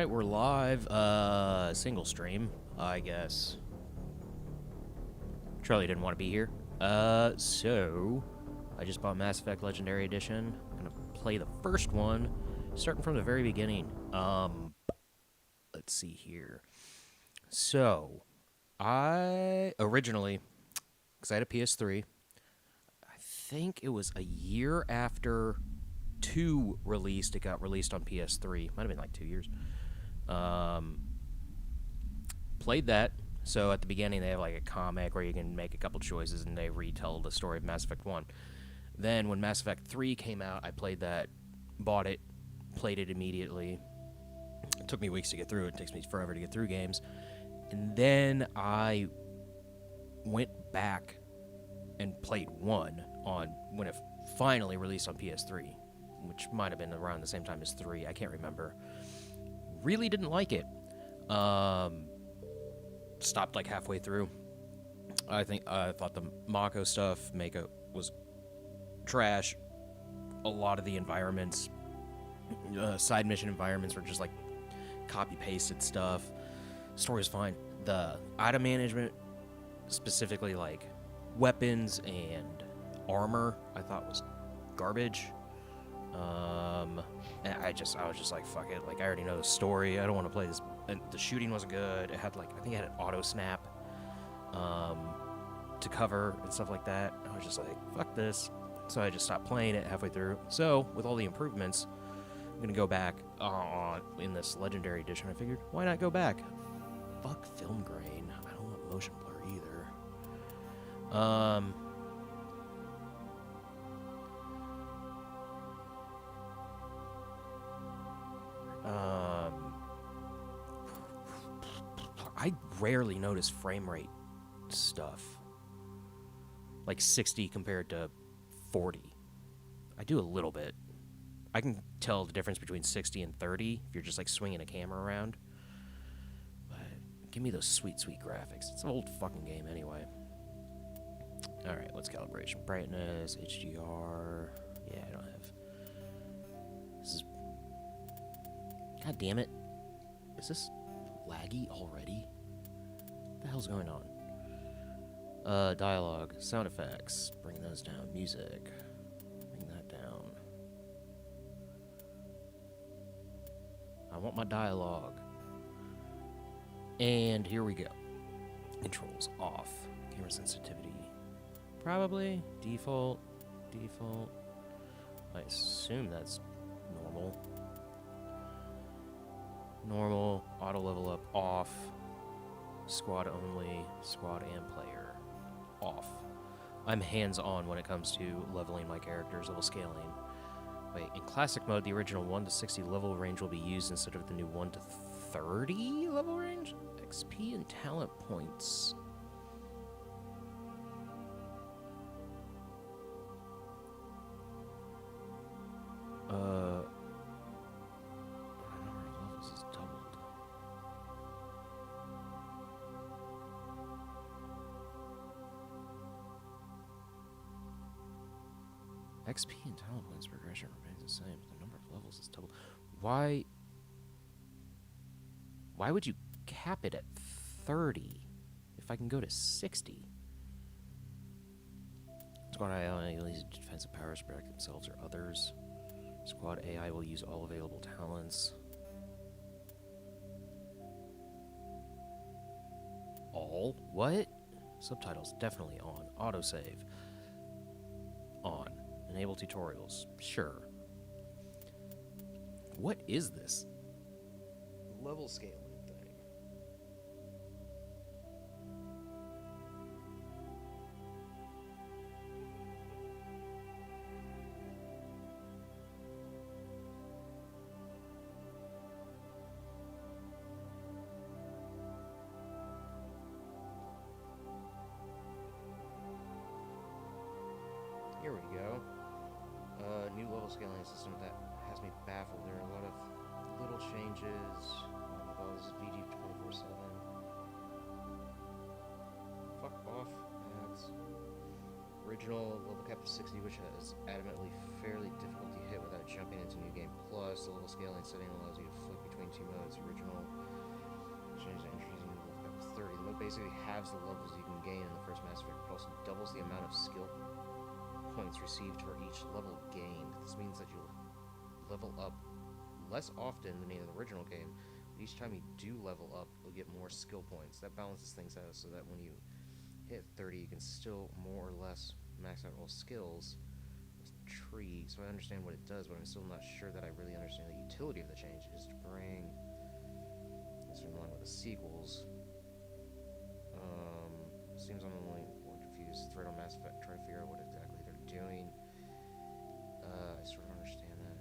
Alright, we're live. Single stream, I guess. Charlie didn't want to be here. So I just bought Mass Effect Legendary Edition. I'm gonna play the first one, starting from the very beginning. Let's see here. So, I originally, because I had a PS3, I think it was a year after 2 released, it got released on PS3. Might have been like 2 years. Played that. So at the beginning they have like a comic where you can make a couple choices and they retell the story of Mass Effect 1. Then when Mass Effect 3 came out, I played that, bought it, played it immediately. It took me weeks to get through it. It takes me forever to get through games. And then I went back and played 1 on when it finally released on PS3, which might have been around the same time as 3. I can't remember. Really didn't like it. Stopped like halfway through. I thought the Mako stuff, Mako, was trash. A lot of the environments, side mission environments, were just like copy pasted stuff. Story was fine. The item management, specifically like weapons and armor, I thought was garbage. And I was just like, fuck it. Like, I already know the story. I don't want to play this. And the shooting wasn't good. It had like, I think it had an auto snap, to cover and stuff like that. I was just like, fuck this. So I just stopped playing it halfway through. So with all the improvements, I'm gonna go back in this Legendary Edition. I figured, why not go back? Fuck film grain. I don't want motion blur either. I rarely notice frame rate stuff. Like 60 compared to 40. I do a little bit. I can tell the difference between 60 and 30 if you're just like swinging a camera around. But give me those sweet, sweet graphics. It's an old fucking game anyway. Alright, what's calibration? Brightness, HDR. Yeah, I don't have. This is. God damn it. Is this laggy already? What the hell's going on? Dialogue, sound effects, bring those down. Music, bring that down. I want my dialogue. And here we go. Controls off. Camera sensitivity, probably default. I assume that's normal. Normal, auto level up, off. Squad only, squad and player, off. I'm hands-on when it comes to leveling my characters, level scaling. Wait, in classic mode, the original 1 to 60 level range will be used instead of the new 1 to 30 level range? XP and talent points. XP and talent points progression remains the same, but the number of levels is doubled. Why would you cap it at 30 if I can go to 60? Squad AI will use defensive powers to protect themselves or others. Squad AI will use all available talents. All? What? Subtitles definitely on. Autosave on. Enable tutorials. Sure. What is this level scaling thing? Here we go. New level scaling system that has me baffled. There are a lot of little changes. This is VG 24/7. Fuck off ads. Original level cap of 60, which is adamantly fairly difficult to hit without jumping into new game. Plus, the level scaling setting allows you to flip between two modes. Original change the entries in level 30. The mode basically halves the levels you can gain in the first Mass Effect, but also doubles the amount of skill points received for each level gained. This means that you'll level up less often than in the original game, but each time you do level up, you'll get more skill points. That balances things out so that when you hit 30, you can still more or less max out all skills. Tree, so I understand what it does, but I'm still not sure that I really understand the utility of the change. It is to bring this in line with the sequels. Seems I'm only more confused. Thread on Mass Effect, try to figure out what exactly they're doing. I sort of understand that,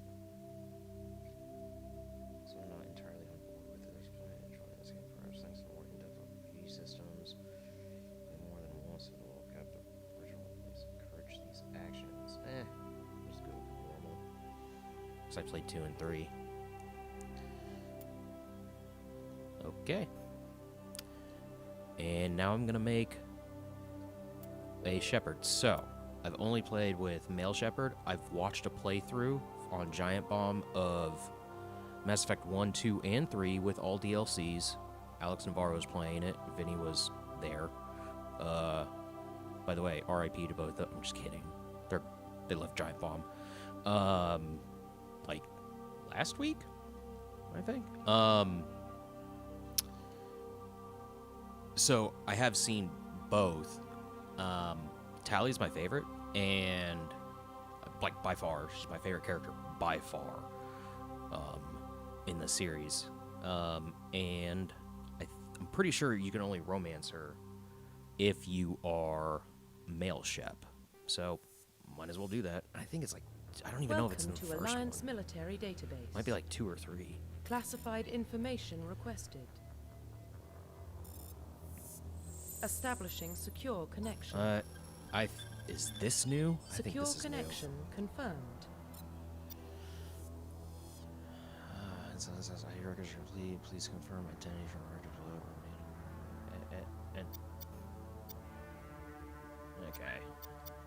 so I'm not entirely on board with it. There's plenty of enjoying this game, perhaps thanks to more in-depth RPG systems. Play more than once, it will cap the original release. Encourage these actions. Just go normal. Because I played 2 and 3. Okay. And now I'm gonna make a Shepherd. So, I've only played with male Shepherd. I've watched a playthrough on Giant Bomb of Mass Effect 1, 2, and 3 with all DLCs. Alex Navarro was playing it. Vinny was there. By the way, RIP to both of them. I'm just kidding. They left Giant Bomb. Like, last week? I think. So, I have seen both. Tally's my favorite, and like by far, she's my favorite character by far in the series. And I'm pretty sure you can only romance her if you are male Shep. So might as well do that. I think it's like, I don't even know if it's in the first Alliance one. military database. Might be like 2 or 3. Classified information requested. Establishing secure connection. Is this new? I think Secure this is connection confirmed. It says, I hear please confirm identity from and okay.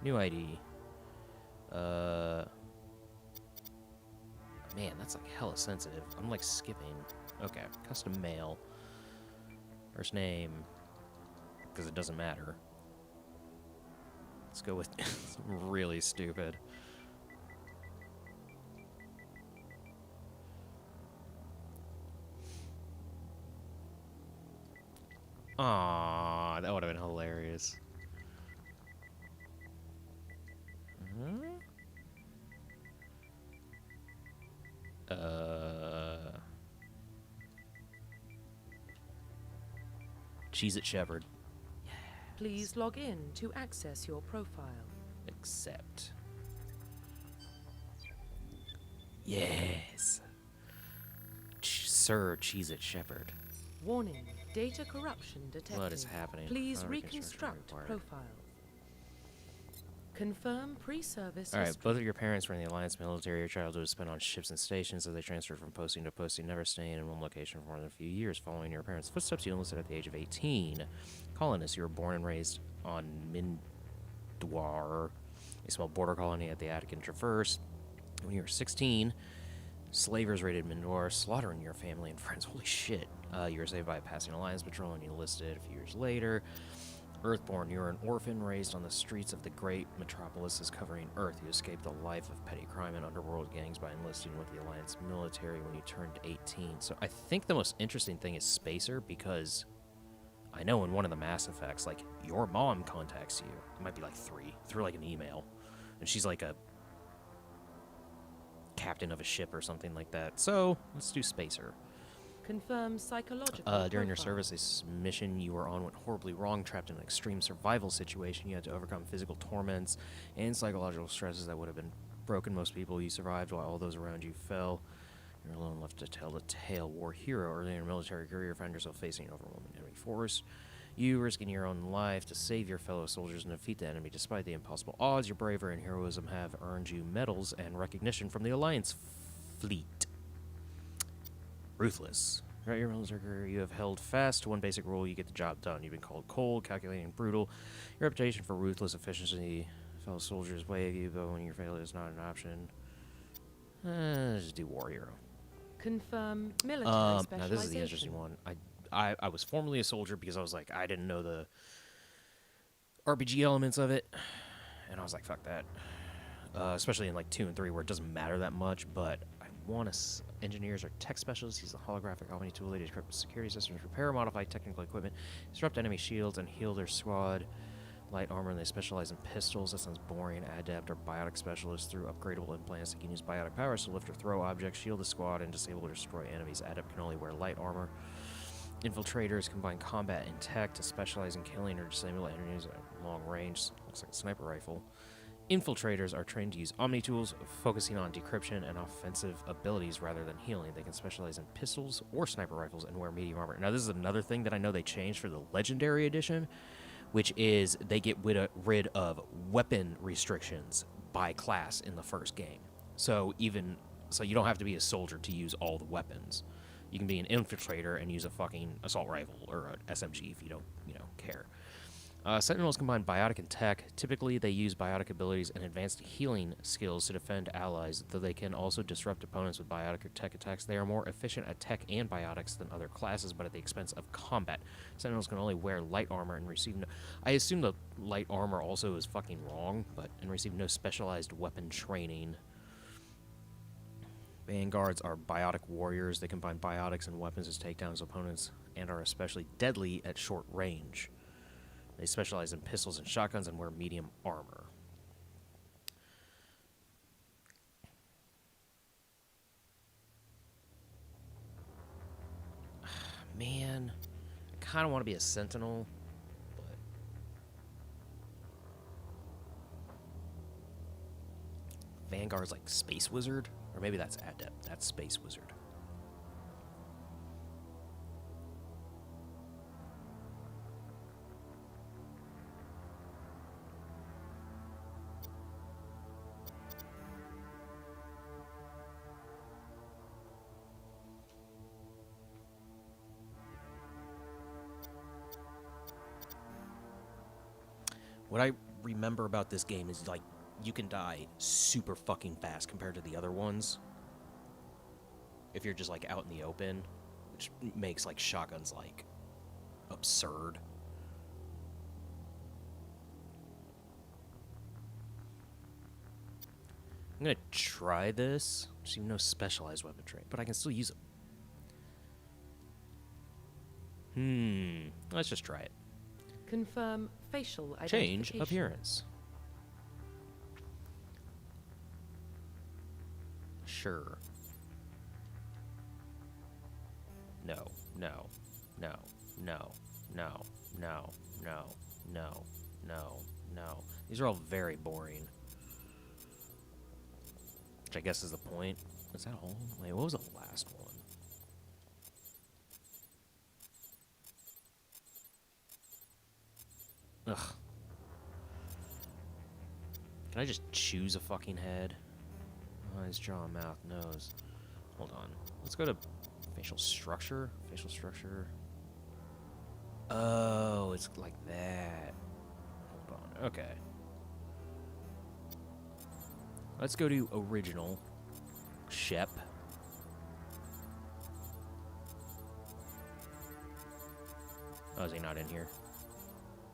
New ID. Man, that's like hella sensitive. I'm like skipping. Okay, custom mail. First name, because it doesn't matter. Let's go with it's really stupid. Aww, that would have been hilarious. Cheese-It Shepherd. Please log in to access your profile. Accept. Yes. Sir Cheese-It Shepherd. Warning, data corruption detected. What is happening? Please reconstruct profile. Confirm pre-service Alright, history. both of your parents were in the Alliance military. Your childhood was spent on ships and stations as they transferred from posting to posting, never staying in one location for more than a few years. Following your parents' footsteps, you enlisted at the age of 18. Colonists, you were born and raised on Mindwar, a small border colony at the Attican Traverse. When you were 16, slavers raided Mindwar, slaughtering your family and friends. Holy shit. You were saved by a passing Alliance patrol and you enlisted a few years later. Earthborn, you were an orphan raised on the streets of the great metropolises covering Earth. You escaped the life of petty crime and underworld gangs by enlisting with the Alliance military when you turned 18. So I think the most interesting thing is Spacer, because I know in one of the Mass Effects, like, your mom contacts you. It might be like 3, through like an email. And she's like a captain of a ship or something like that. So let's do Spacer. Confirm psychological During your profile. service, this mission you were on went horribly wrong. Trapped in an extreme survival situation, you had to overcome physical torments and psychological stresses that would have been broken most people. You survived while all those around you fell. You're alone left to tell the tale. War hero. Early in your military career, found yourself facing an overwhelming enemy force. You risking your own life to save your fellow soldiers and defeat the enemy. Despite the impossible odds, your bravery and heroism have earned you medals and recognition from the Alliance fleet. Ruthless. Throughout your military career, you have held fast to one basic rule: you get the job done. You've been called cold, calculating, and brutal. Your reputation for ruthless efficiency, fellow soldiers wave you, but when your failure is not an option, just do war hero. Confirm military Now specialization. this is the interesting one. I was formerly a soldier because I was like, I didn't know the RPG elements of it, and I was like, fuck that. Especially in like 2 and 3 where it doesn't matter that much, but I want to engineers or tech specialists use the holographic omni tool to decrypt security systems, repair or modify technical equipment, disrupt enemy shields, and heal their squad. Light armor, and they specialize in pistols. That sounds boring. Adept or biotic specialist through upgradable implants that can use biotic powers to lift or throw objects, shield the squad, and disable or destroy enemies. Adept can only wear light armor. Infiltrators combine combat and tech to specialize in killing or disabling enemies at long range. Looks like a sniper rifle. Infiltrators are trained to use Omni tools, focusing on decryption and offensive abilities rather than healing. They can specialize in pistols or sniper rifles and wear medium armor. Now, this is another thing that I know they changed for the Legendary Edition, which is they get rid of weapon restrictions by class in the first game. So you don't have to be a soldier to use all the weapons. You can be an infiltrator and use a fucking assault rifle or an SMG if you don't, care. Sentinels combine biotic and tech. Typically, they use biotic abilities and advanced healing skills to defend allies, though they can also disrupt opponents with biotic or tech attacks. They are more efficient at tech and biotics than other classes, but at the expense of combat. Sentinels can only wear light armor and receive no... I assume the light armor also is fucking wrong, and receive no specialized weapon training. Vanguards are biotic warriors. They combine biotics and weapons to take down his opponents and are especially deadly at short range. They specialize in pistols and shotguns and wear medium armor. Man, I kind of want to be a sentinel, but... Vanguard's like Space Wizard? Or maybe that's Adept. That's Space Wizard. What I remember about this game is, like, you can die super fucking fast compared to the other ones. If you're just, like, out in the open, which makes, like, shotguns, like, absurd. I'm gonna try this. There's even no specialized weapon trait, but I can still use it. Let's just try it. Confirm facial identification. Change appearance. Sure. No, no, no, no, no, no, no, no, no, no. These are all very boring. Which I guess is the point. Is that all? Wait, what was the last one? Ugh. Can I just choose a fucking head? Eyes, jaw, mouth, nose. Hold on. Let's go to facial structure. Facial structure. Oh, it's like that. Hold on. Okay. Let's go to original. Shep. Oh, is he not in here?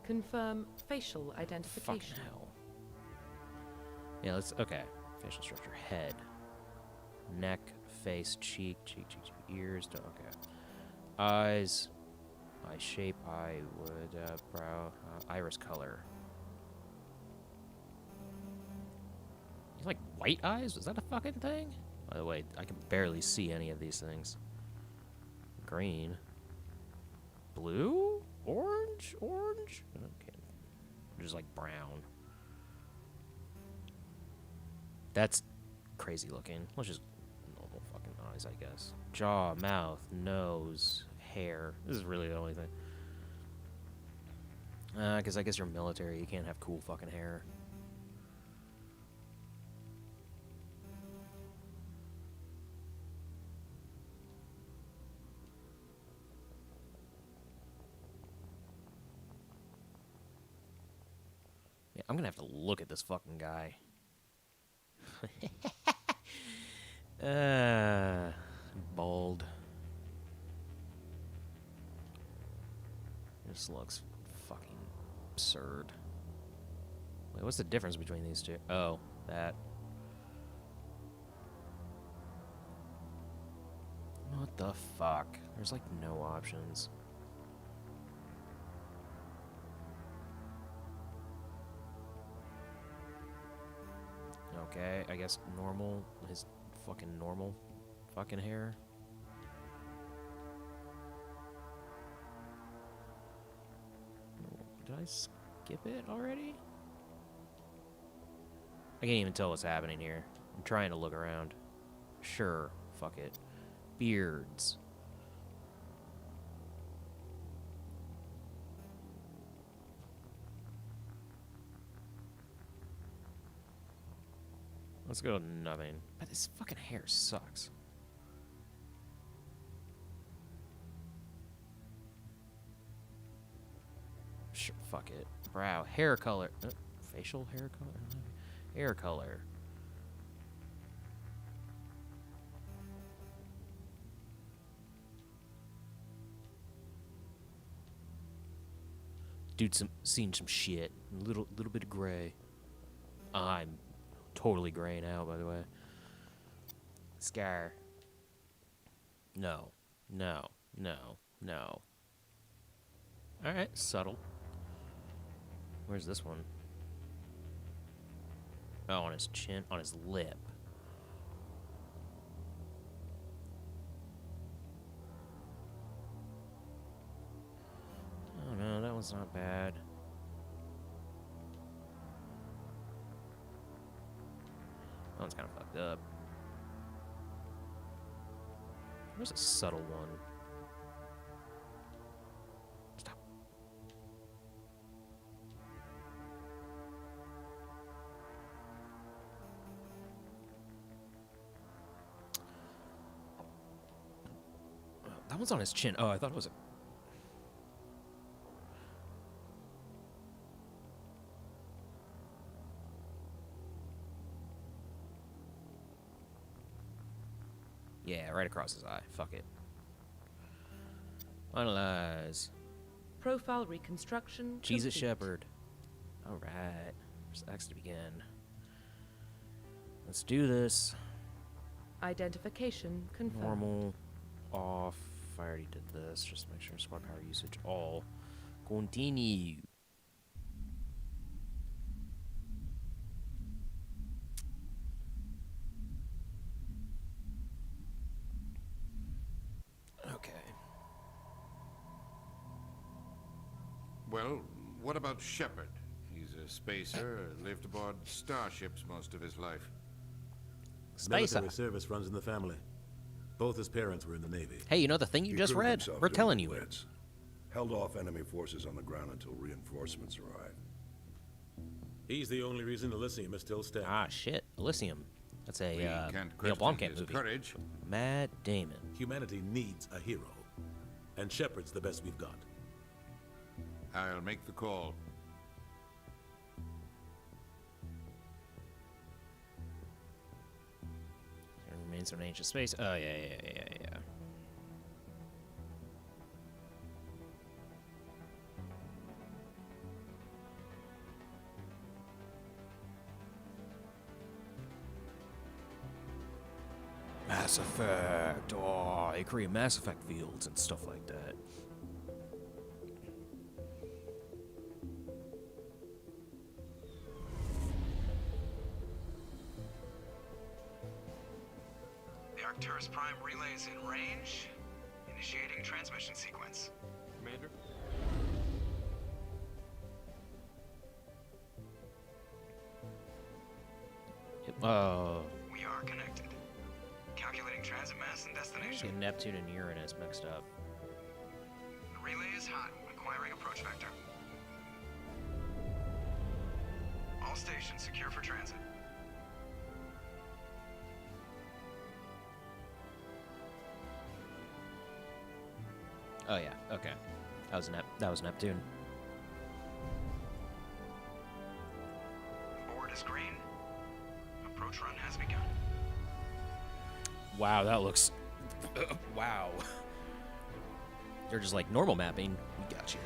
Confirm facial identification. Fucking hell. Yeah, let's... Okay. Facial structure. Head. Neck. Face. Cheek. Cheek. Ears. Okay. Eyes. Eye shape. Eye wood. Brow. Iris color. You like white eyes? Was that a fucking thing? By the way, I can barely see any of these things. Green. Blue? Orange? Orange? Okay. Just like brown. That's crazy looking. Let's just normal fucking eyes, I guess. Jaw, mouth, nose, hair. This is really the only thing. Because I guess you're military. You can't have cool fucking hair. Yeah, I'm gonna have to look at this fucking guy. This looks fucking absurd. Wait, what's the difference between these two? Oh, that. What the fuck? There's like no options. Okay, I guess normal, his fucking normal fucking hair. Did I skip it already? I can't even tell what's happening here. I'm trying to look around. Sure, fuck it. Beards. Let's go with nothing. But this fucking hair sucks. Sure, fuck it. Brow, hair color. Facial hair color? Hair color. Dude, seen some shit. Little bit of gray. I'm totally gray now, by the way. Scar. No. No. No. No. Alright, subtle. Where's this one? Oh, on his chin, on his lip. Oh no, that one's not bad. That one's kind of fucked up. Where's a subtle one? Stop. That one's on his chin. Oh, I thought it was a... Yeah, right across his eye. Fuck it. Finalize. Profile reconstruction. Jesus complete. Shepherd. Alright. Where's X to begin? Let's do this. Identification confirmed. Normal. Off. I already did this. Just make sure squad power usage all. Continue. Okay. Well, what about Shepard? He's a spacer, lived aboard starships most of his life. Spacer. Military service runs in the family. Both his parents were in the Navy. Hey, you know the thing you He just proved read? himself We're during telling the you. Blitz. Held off enemy forces on the ground until reinforcements arrived. He's the only reason Elysium is still standing. Ah, shit. Elysium. That's a We Neil can't question Blomkamp his movie. courage. Matt Damon. Humanity needs a hero. And Shepard's the best we've got. I'll make the call. There remains an ancient space. Oh, yeah. Mass Effect. Oh, they create Mass Effect fields and stuff like that. The Arcturus Prime relay is in range. Initiating transmission sequence. Commander? Oh, We are connected. Calculating transit mass and destination. get Neptune and Uranus mixed up. The relay is hot. Acquiring approach vector. All stations secure for transit. Oh yeah, okay. That was Neptune. Board is green. Approach run has begun. Wow, that looks... wow. They're just like normal mapping. We got you.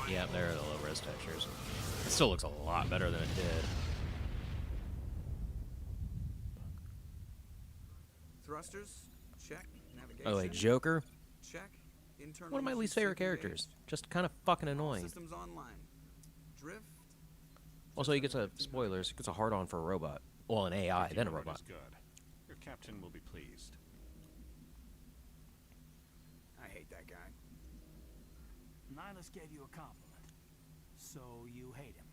Yeah, there are the low-res textures. It still looks a lot better than it did. Thrusters, check. Navigation, By the way, Joker, check. Internal one of my mission least favorite sync characters. engaged. Just kind of fucking All annoying. systems online. Drift. Also, he gets spoilers. He gets a hard-on for a robot. Well, an AI, then a robot. Good. Your captain will be pleased. I hate that guy. Nihilus gave you a compliment, so you hate him.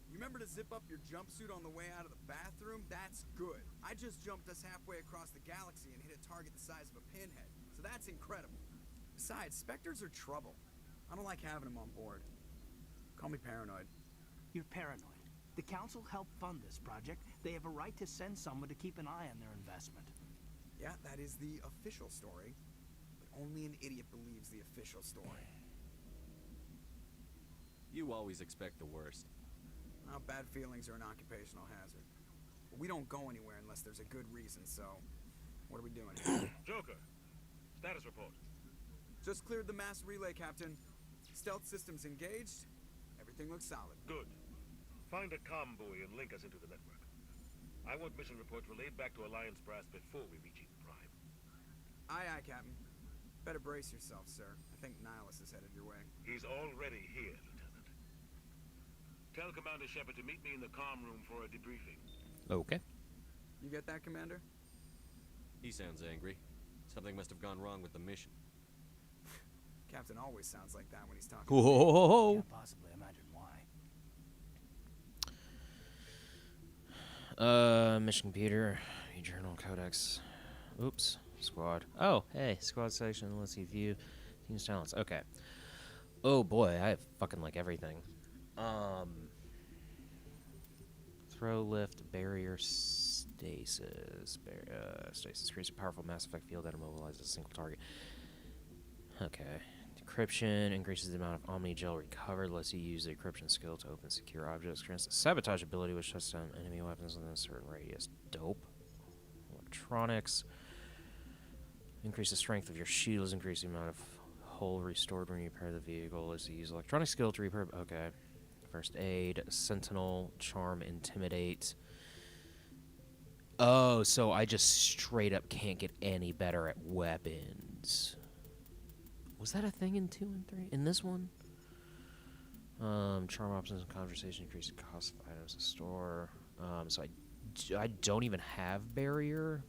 You remember to zip up your jumpsuit on the way out of the bathroom? That's good. I just jumped us halfway across the galaxy and hit a target the size of a pinhead, so that's incredible. Besides, Spectres are trouble. I don't like having them on board. Call me paranoid. You're paranoid. The Council helped fund this project. They have a right to send someone to keep an eye on their investment. Yeah, that is the official story. But only an idiot believes the official story. You always expect the worst. Well, bad feelings are an occupational hazard. But we don't go anywhere unless there's a good reason, so... What are we doing here? Joker, status report. Just cleared the mass relay, Captain. Stealth systems engaged. Everything looks solid. Good. Find a comm buoy and link us into the network. I want mission reports relayed back to Alliance Brass before we reach Eden Prime. Aye, aye, Captain. Better brace yourself, sir. I think Nihilus is headed your way. He's already here, Lieutenant. Tell Commander Shepard to meet me in the comm room for a debriefing. Okay. You get that, Commander? He sounds angry. Something must have gone wrong with the mission. Captain always sounds like that when he's talking. Whoa. Can't possibly imagine why. Mission computer, journal codex. Oops, squad. Oh, hey, squad section. Let's see, view, team's talents. Okay. Oh boy, I have fucking like everything. Throw, lift, barrier, stasis. Stasis creates a powerful Mass Effect field that immobilizes a single target. Okay. Decryption increases the amount of Omni Gel recovered, lets you use the decryption skill to open secure objects. Grants a sabotage ability which shuts down enemy weapons within a certain radius. Dope. Electronics. Increase the strength of your shields, increase the amount of hull restored when you repair the vehicle. Lets you use electronic skill to repair. Okay. First aid, sentinel, charm, intimidate. Oh, so I just straight up can't get any better at weapons. Was that a thing in 2 and 3? In this one? Charm options and conversation increase the cost of items to store. So I don't even have barrier.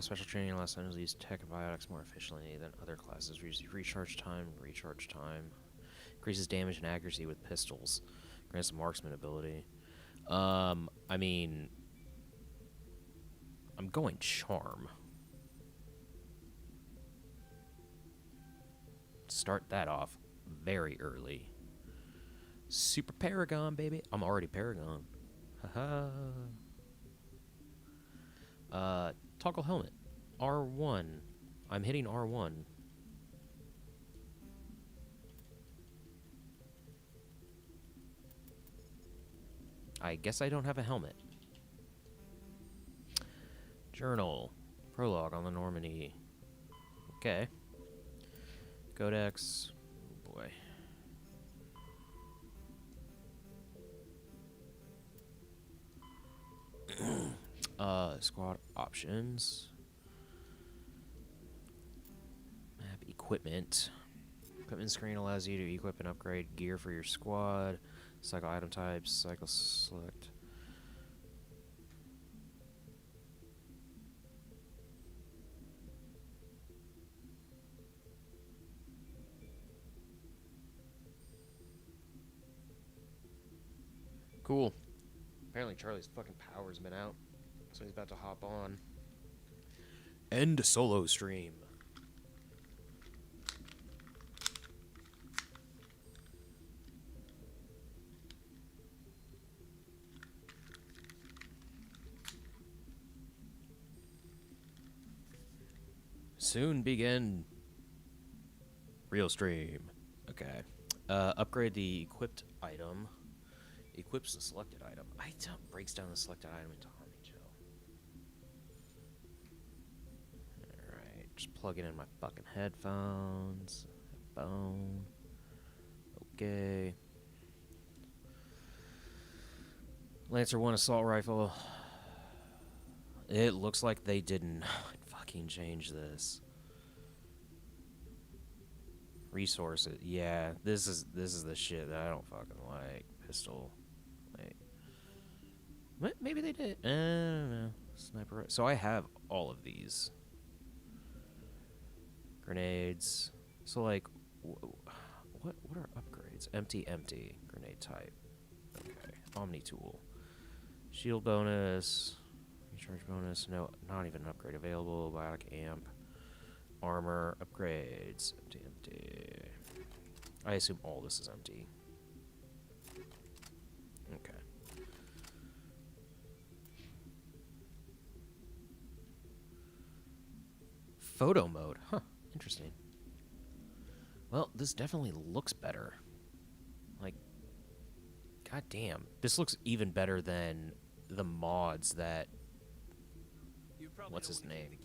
Special training allows items to use tech and biotics more efficiently than other classes. Recharge time. Increases damage and accuracy with pistols. Grants a marksman ability. I mean, I'm going charm. Start that off very early. Super Paragon, baby. I'm already Paragon. Haha. Toggle helmet. R1. I'm hitting R1. I guess I don't have a helmet. Journal. Prologue on the Normandy. Okay. Codex. Oh boy. Squad options. Map equipment. Equipment screen allows you to equip and upgrade gear for your squad. Cycle item types, cycle select. Cool. Apparently Charlie's fucking power's been out, so he's about to hop on. End solo stream. Soon begin real stream. Okay. Upgrade the equipped item. Equips the selected item. I don't breaks down the selected item into Omni Gel. Just plugging in my fucking headphones. Phone. Okay. Lancer 1 assault rifle. It looks like they did not fucking change this. Resources. Yeah, this is the shit that I don't fucking like. Pistol. Wait. Maybe they did. I don't know. Sniper. So I have all of these. Grenades. So like, what are upgrades? Empty. Grenade type. Okay. Omni tool. Shield bonus. Recharge bonus. No, not even an upgrade available. Biotic amp. Armor upgrades. Empty. I assume all this is empty. Okay. Photo mode. Huh. Interesting. Well, this definitely looks better. Like, goddamn. This looks even better than the mods that... What's his name?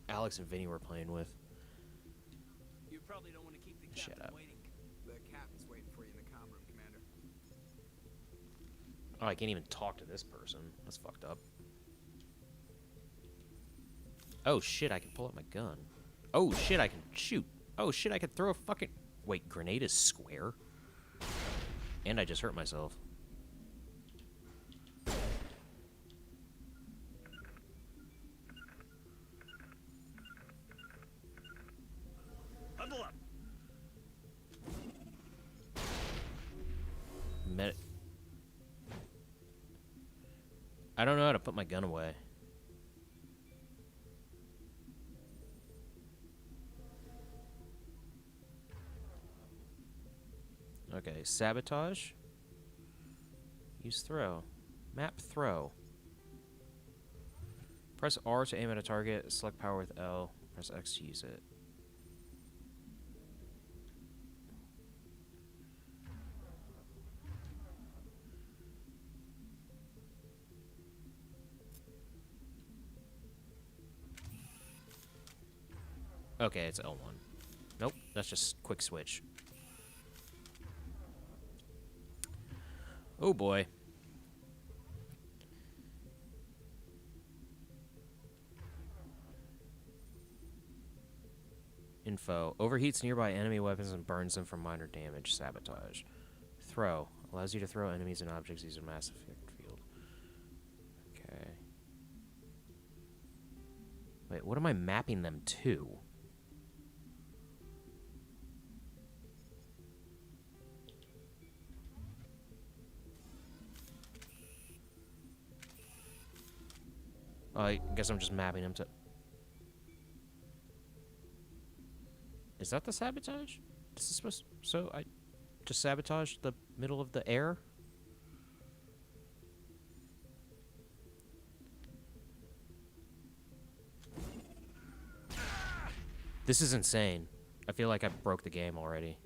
Alex and Vinny were playing with. You probably don't want to keep the Shut captain up. waiting. The captain's waiting for you in the comm room, Commander. Oh, I can't even talk to this person. That's fucked up. Oh shit, I can pull up my gun. Oh shit, I can shoot. Oh shit, I can throw a fucking... Wait, grenade is square? And I just hurt myself. Huddle up. I don't know how to put my gun away. Okay, sabotage. Use throw. Map throw. Press R to aim at a target. Select power with L. Press X to use it. Okay, it's L1. Nope, that's just quick switch. Oh boy. Info. Overheats nearby enemy weapons and burns them for minor damage. Sabotage. Throw. Allows you to throw enemies and objects using a mass effect field. Okay. Wait, what am I mapping them to? I guess I'm just mapping them to... Is that the sabotage? This is supposed... So I just sabotage the middle of the air? This is insane. I feel like I broke the game already.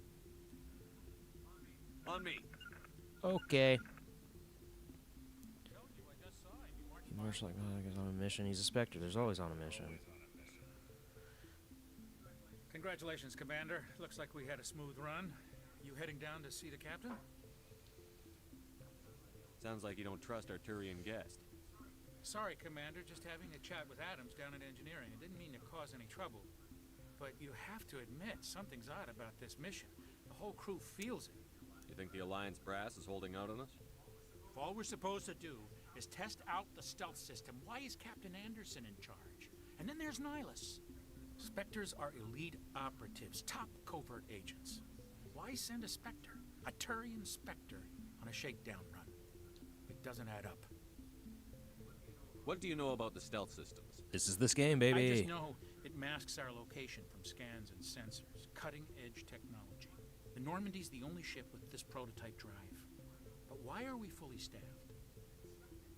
On me. Okay. Marshal like is on a mission. He's a Spectre. There's always on a mission. Congratulations, Commander. Looks like we had a smooth run. You heading down to see the captain? Sounds like you don't trust our Turian guest. Sorry, Commander. Just having a chat with Adams down at engineering. I didn't mean to cause any trouble. But you have to admit, something's odd about this mission. The whole crew feels it. You think the Alliance brass is holding out on us? If all we're supposed to do is test out the stealth system, why is Captain Anderson in charge? And then there's Nihilus. Spectres are elite operatives, top covert agents. Why send a Spectre, a Turian Spectre, on a shakedown run? It doesn't add up. What do you know about the stealth systems? This is this game, baby. I just know it masks our location from scans and sensors. Cutting-edge technology. The Normandy's the only ship with this prototype drive. But why are we fully staffed?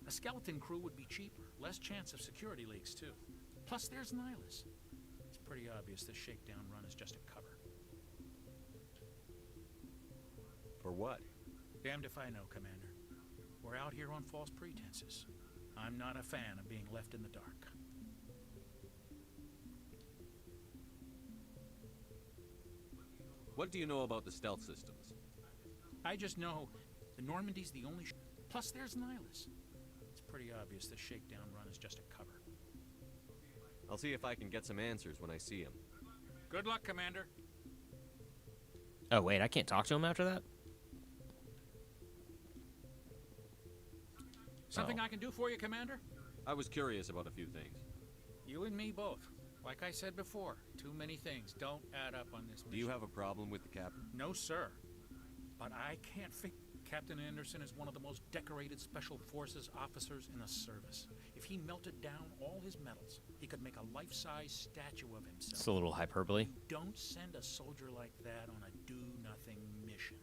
A skeleton crew would be cheaper, less chance of security leaks, too. Plus, there's Nihilus. It's pretty obvious this shakedown run is just a cover. For what? Damned if I know, Commander. We're out here on false pretenses. I'm not a fan of being left in the dark. What do you know about the stealth systems? I just know the Normandy's the only plus there's Nihilus. It's pretty obvious the shakedown run is just a cover. I'll see if I can get some answers when I see him. Good luck, Commander. Oh, wait, I can't talk to him after that? Something I can do for you, Commander? I was curious about a few things. You and me both. Like I said before, too many things don't add up on this mission. Do you have a problem with the captain? No, sir. But I can't think. Captain Anderson is one of the most decorated Special Forces officers in the service. If he melted down all his medals, he could make a life-size statue of himself. It's a little hyperbole. You don't send a soldier like that on a do-nothing mission.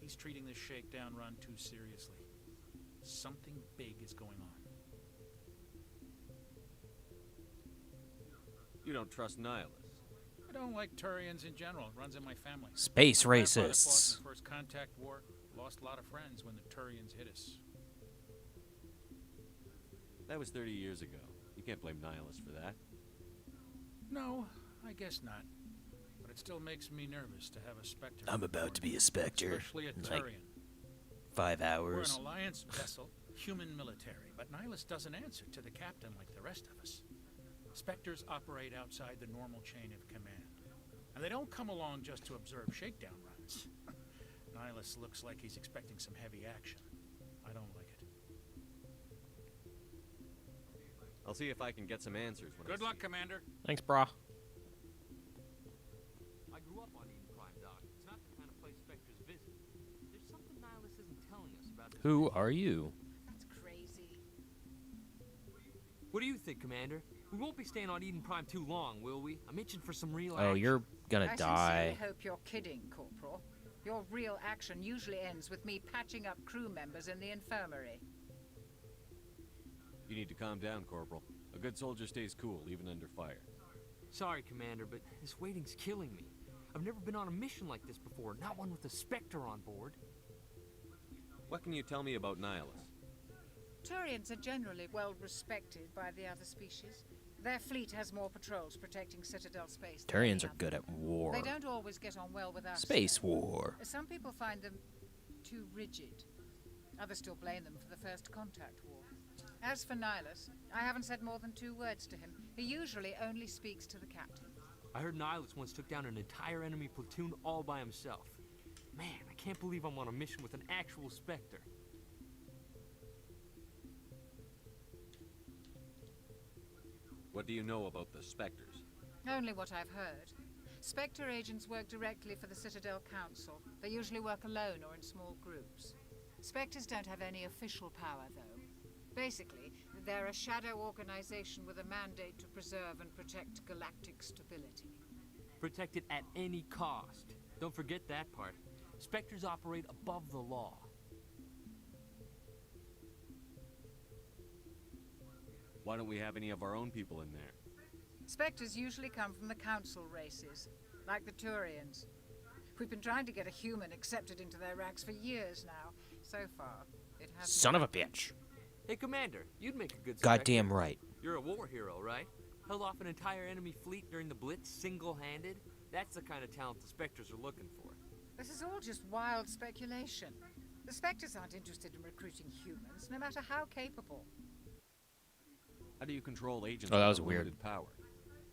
He's treating this shakedown run too seriously. Something big is going on. You don't trust Nihilus? I don't like Turians in general. It runs in my family. Space My grandfather fought racists. in the First Contact War. Lost a lot of friends when the Turians hit us. That was 30 years ago. You can't blame Nihilus for that. No, I guess not. But it still makes me nervous to have a Spectre. I'm about to be a Spectre. Especially a in, Turian. like, 5 We're hours. an Alliance vessel, human military, but Nihilus doesn't answer to the captain like the rest of us. Spectres operate outside the normal chain of command. And they don't come along just to observe shakedown runs. Nihilus looks like he's expecting some heavy action. I don't like it. I'll see if I can get some answers when Good I luck, see him. Commander. Thanks, brah. I grew up on Eden Prime, Doc. It's not the kind of place Spectres visit. There's something Nihilus isn't telling us about this Who mission. are you? That's crazy. What do you think, Commander? We won't be staying on Eden Prime too long, will we? I'm itching for some real Oh, action. you're gonna I die. sincerely hope you're kidding, Corporal. Your real action usually ends with me patching up crew members in the infirmary. You need to calm down, Corporal. A good soldier stays cool, even under fire. Sorry, Commander, but this waiting's killing me. I've never been on a mission like this before, not one with a Spectre on board. What can you tell me about Nihilus? Turians are generally well respected by the other species. Their fleet has more patrols protecting Citadel space. than Turians any are good other. at war. They don't always get on well with us. Space though. war. Some people find them too rigid. Others still blame them for the First Contact War. As for Nihilus, I haven't said more than 2 words to him. He usually only speaks to the captain. I heard Nihilus once took down an entire enemy platoon all by himself. Man, I can't believe I'm on a mission with an actual Spectre. What do you know about the Spectres? Only what I've heard. Spectre agents work directly for the Citadel Council. They usually work alone or in small groups. Spectres don't have any official power, though. Basically, they're a shadow organization with a mandate to preserve and protect galactic stability. Protected at any cost. Don't forget that part. Spectres operate above the law. Why don't we have any of our own people in there? Spectres usually come from the Council races, like the Turians. We've been trying to get a human accepted into their ranks for years now. So far, it hasn't. Son of a bitch. Hey, Commander, you'd make a good Goddamn Spectre. right. You're a war hero, right? Held off an entire enemy fleet during the Blitz single-handed? That's the kind of talent the Spectres are looking for. This is all just wild speculation. The Spectres aren't interested in recruiting humans, no matter how capable. How do you control agents Oh, that with was weird. unlimited power?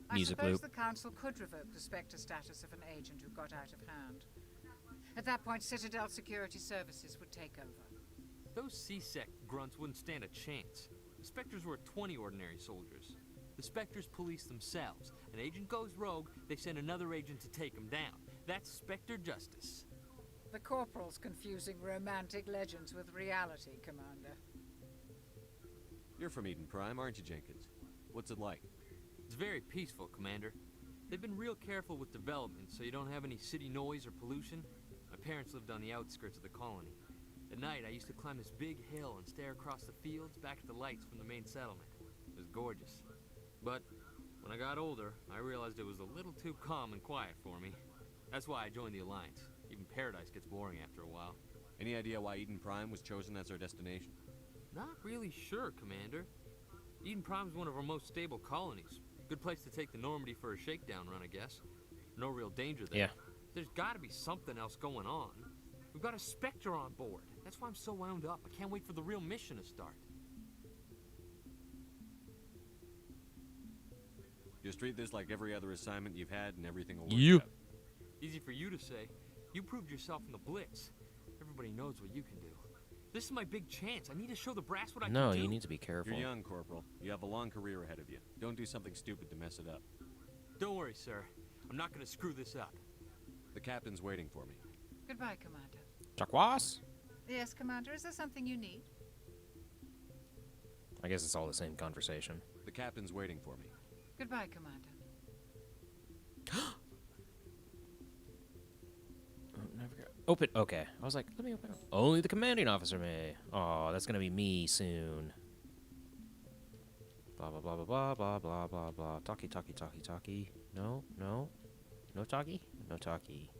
I Music suppose loop. the Council could revoke the Spectre status of an agent who got out of hand. At that point, Citadel Security Services would take over. Those C-Sec grunts wouldn't stand a chance. The Spectres were 20 ordinary soldiers. The Spectres police themselves. An agent goes rogue, they send another agent to take him down. That's Spectre justice. The Corporal's confusing romantic legends with reality, Commander. You're from Eden Prime, aren't you, Jenkins? What's it like? It's very peaceful, Commander. They've been real careful with development, so you don't have any city noise or pollution. My parents lived on the outskirts of the colony. At night, I used to climb this big hill and stare across the fields back at the lights from the main settlement. It was gorgeous. But when I got older, I realized it was a little too calm and quiet for me. That's why I joined the Alliance. Even Paradise gets boring after a while. Any idea why Eden Prime was chosen as our destination? Not really sure, Commander. Eden Prime's one of our most stable colonies. Good place to take the Normandy for a shakedown run, I guess. No real danger there. Yeah. There's gotta be something else going on. We've got a Spectre on board. That's why I'm so wound up. I can't wait for the real mission to start. Just treat this like every other assignment you've had and everything will work out. Easy for you to say. You proved yourself in the Blitz. Everybody knows what you can do. This is my big chance. I need to show the brass what I can do. No, you need to be careful. You're young, Corporal. You have a long career ahead of you. Don't do something stupid to mess it up. Don't worry, sir. I'm not gonna screw this up. The captain's waiting for me. Goodbye, Commander. Turquoise? Yes, Commander. Is there something you need? I guess it's all the same conversation. The captain's waiting for me. Goodbye, Commander. Open. Okay. I was like, let me open up. Only the commanding officer may. Oh, that's gonna be me soon. Blah blah blah blah blah blah blah blah blah. Talkie talkie talkie talkie. No no, no talkie. No talkie.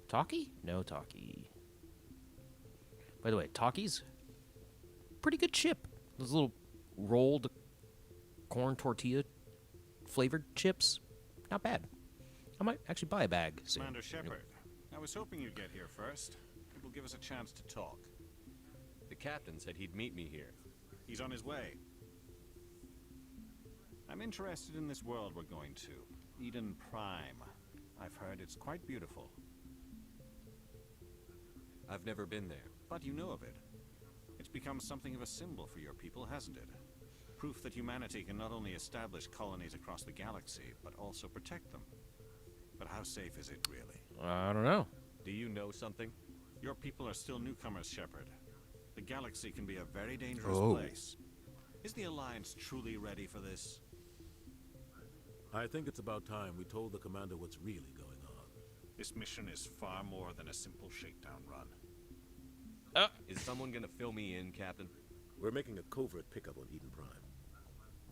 Talkie? No talkie. By the way, Talkie's pretty good chip. Those little rolled corn tortilla flavored chips, not bad. I might actually buy a bag soon. Commander Shepard, I was hoping you'd get here first. It will give us a chance to talk. The captain said he'd meet me here. He's on his way. I'm interested in this world we're going to, Eden Prime. I've heard it's quite beautiful. I've never been there. But you know of it. It's become something of a symbol for your people, hasn't it? Proof that humanity can not only establish colonies across the galaxy, but also protect them. But how safe is it, really? I don't know. Do you know something? Your people are still newcomers, Shepard. The galaxy can be a very dangerous place. Is the Alliance truly ready for this? I think it's about time we told the commander what's really going on. This mission is far more than a simple shakedown run. Is someone gonna fill me in, Captain? We're making a covert pickup on Eden Prime.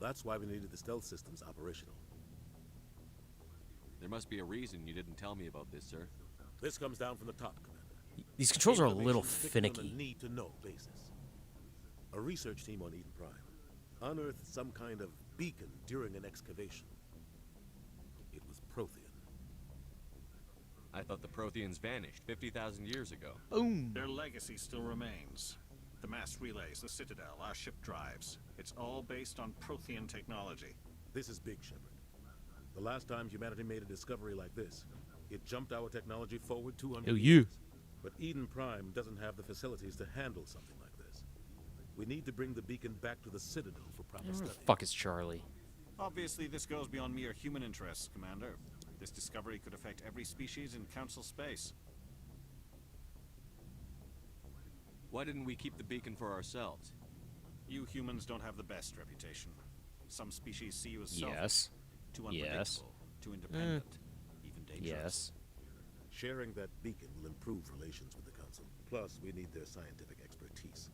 That's why we needed the stealth systems operational. There must be a reason you didn't tell me about this, sir. This comes down from the top, Commander. These controls are a little Information taken on finicky. a need-to-know basis. A research team on Eden Prime unearthed some kind of beacon during an excavation. It was Prothean. I thought the Protheans vanished 50,000 years ago. Boom. Their legacy still remains. The mass relays, the Citadel, our ship drives. It's all based on Prothean technology. This is big, Shepard. The last time humanity made a discovery like this, it jumped our technology forward 200 years. But Eden Prime doesn't have the facilities to handle something like this. We need to bring the beacon back to the Citadel for proper study. Fuck is Charlie? Obviously, this goes beyond mere human interests, Commander. This discovery could affect every species in Council space. Why didn't we keep the beacon for ourselves? You humans don't have the best reputation. Some species see you as selfish, Yes. too unpredictable, too independent, even dangerous. Yes. Sharing that beacon will improve relations with the Council. Plus, we need their scientific expertise.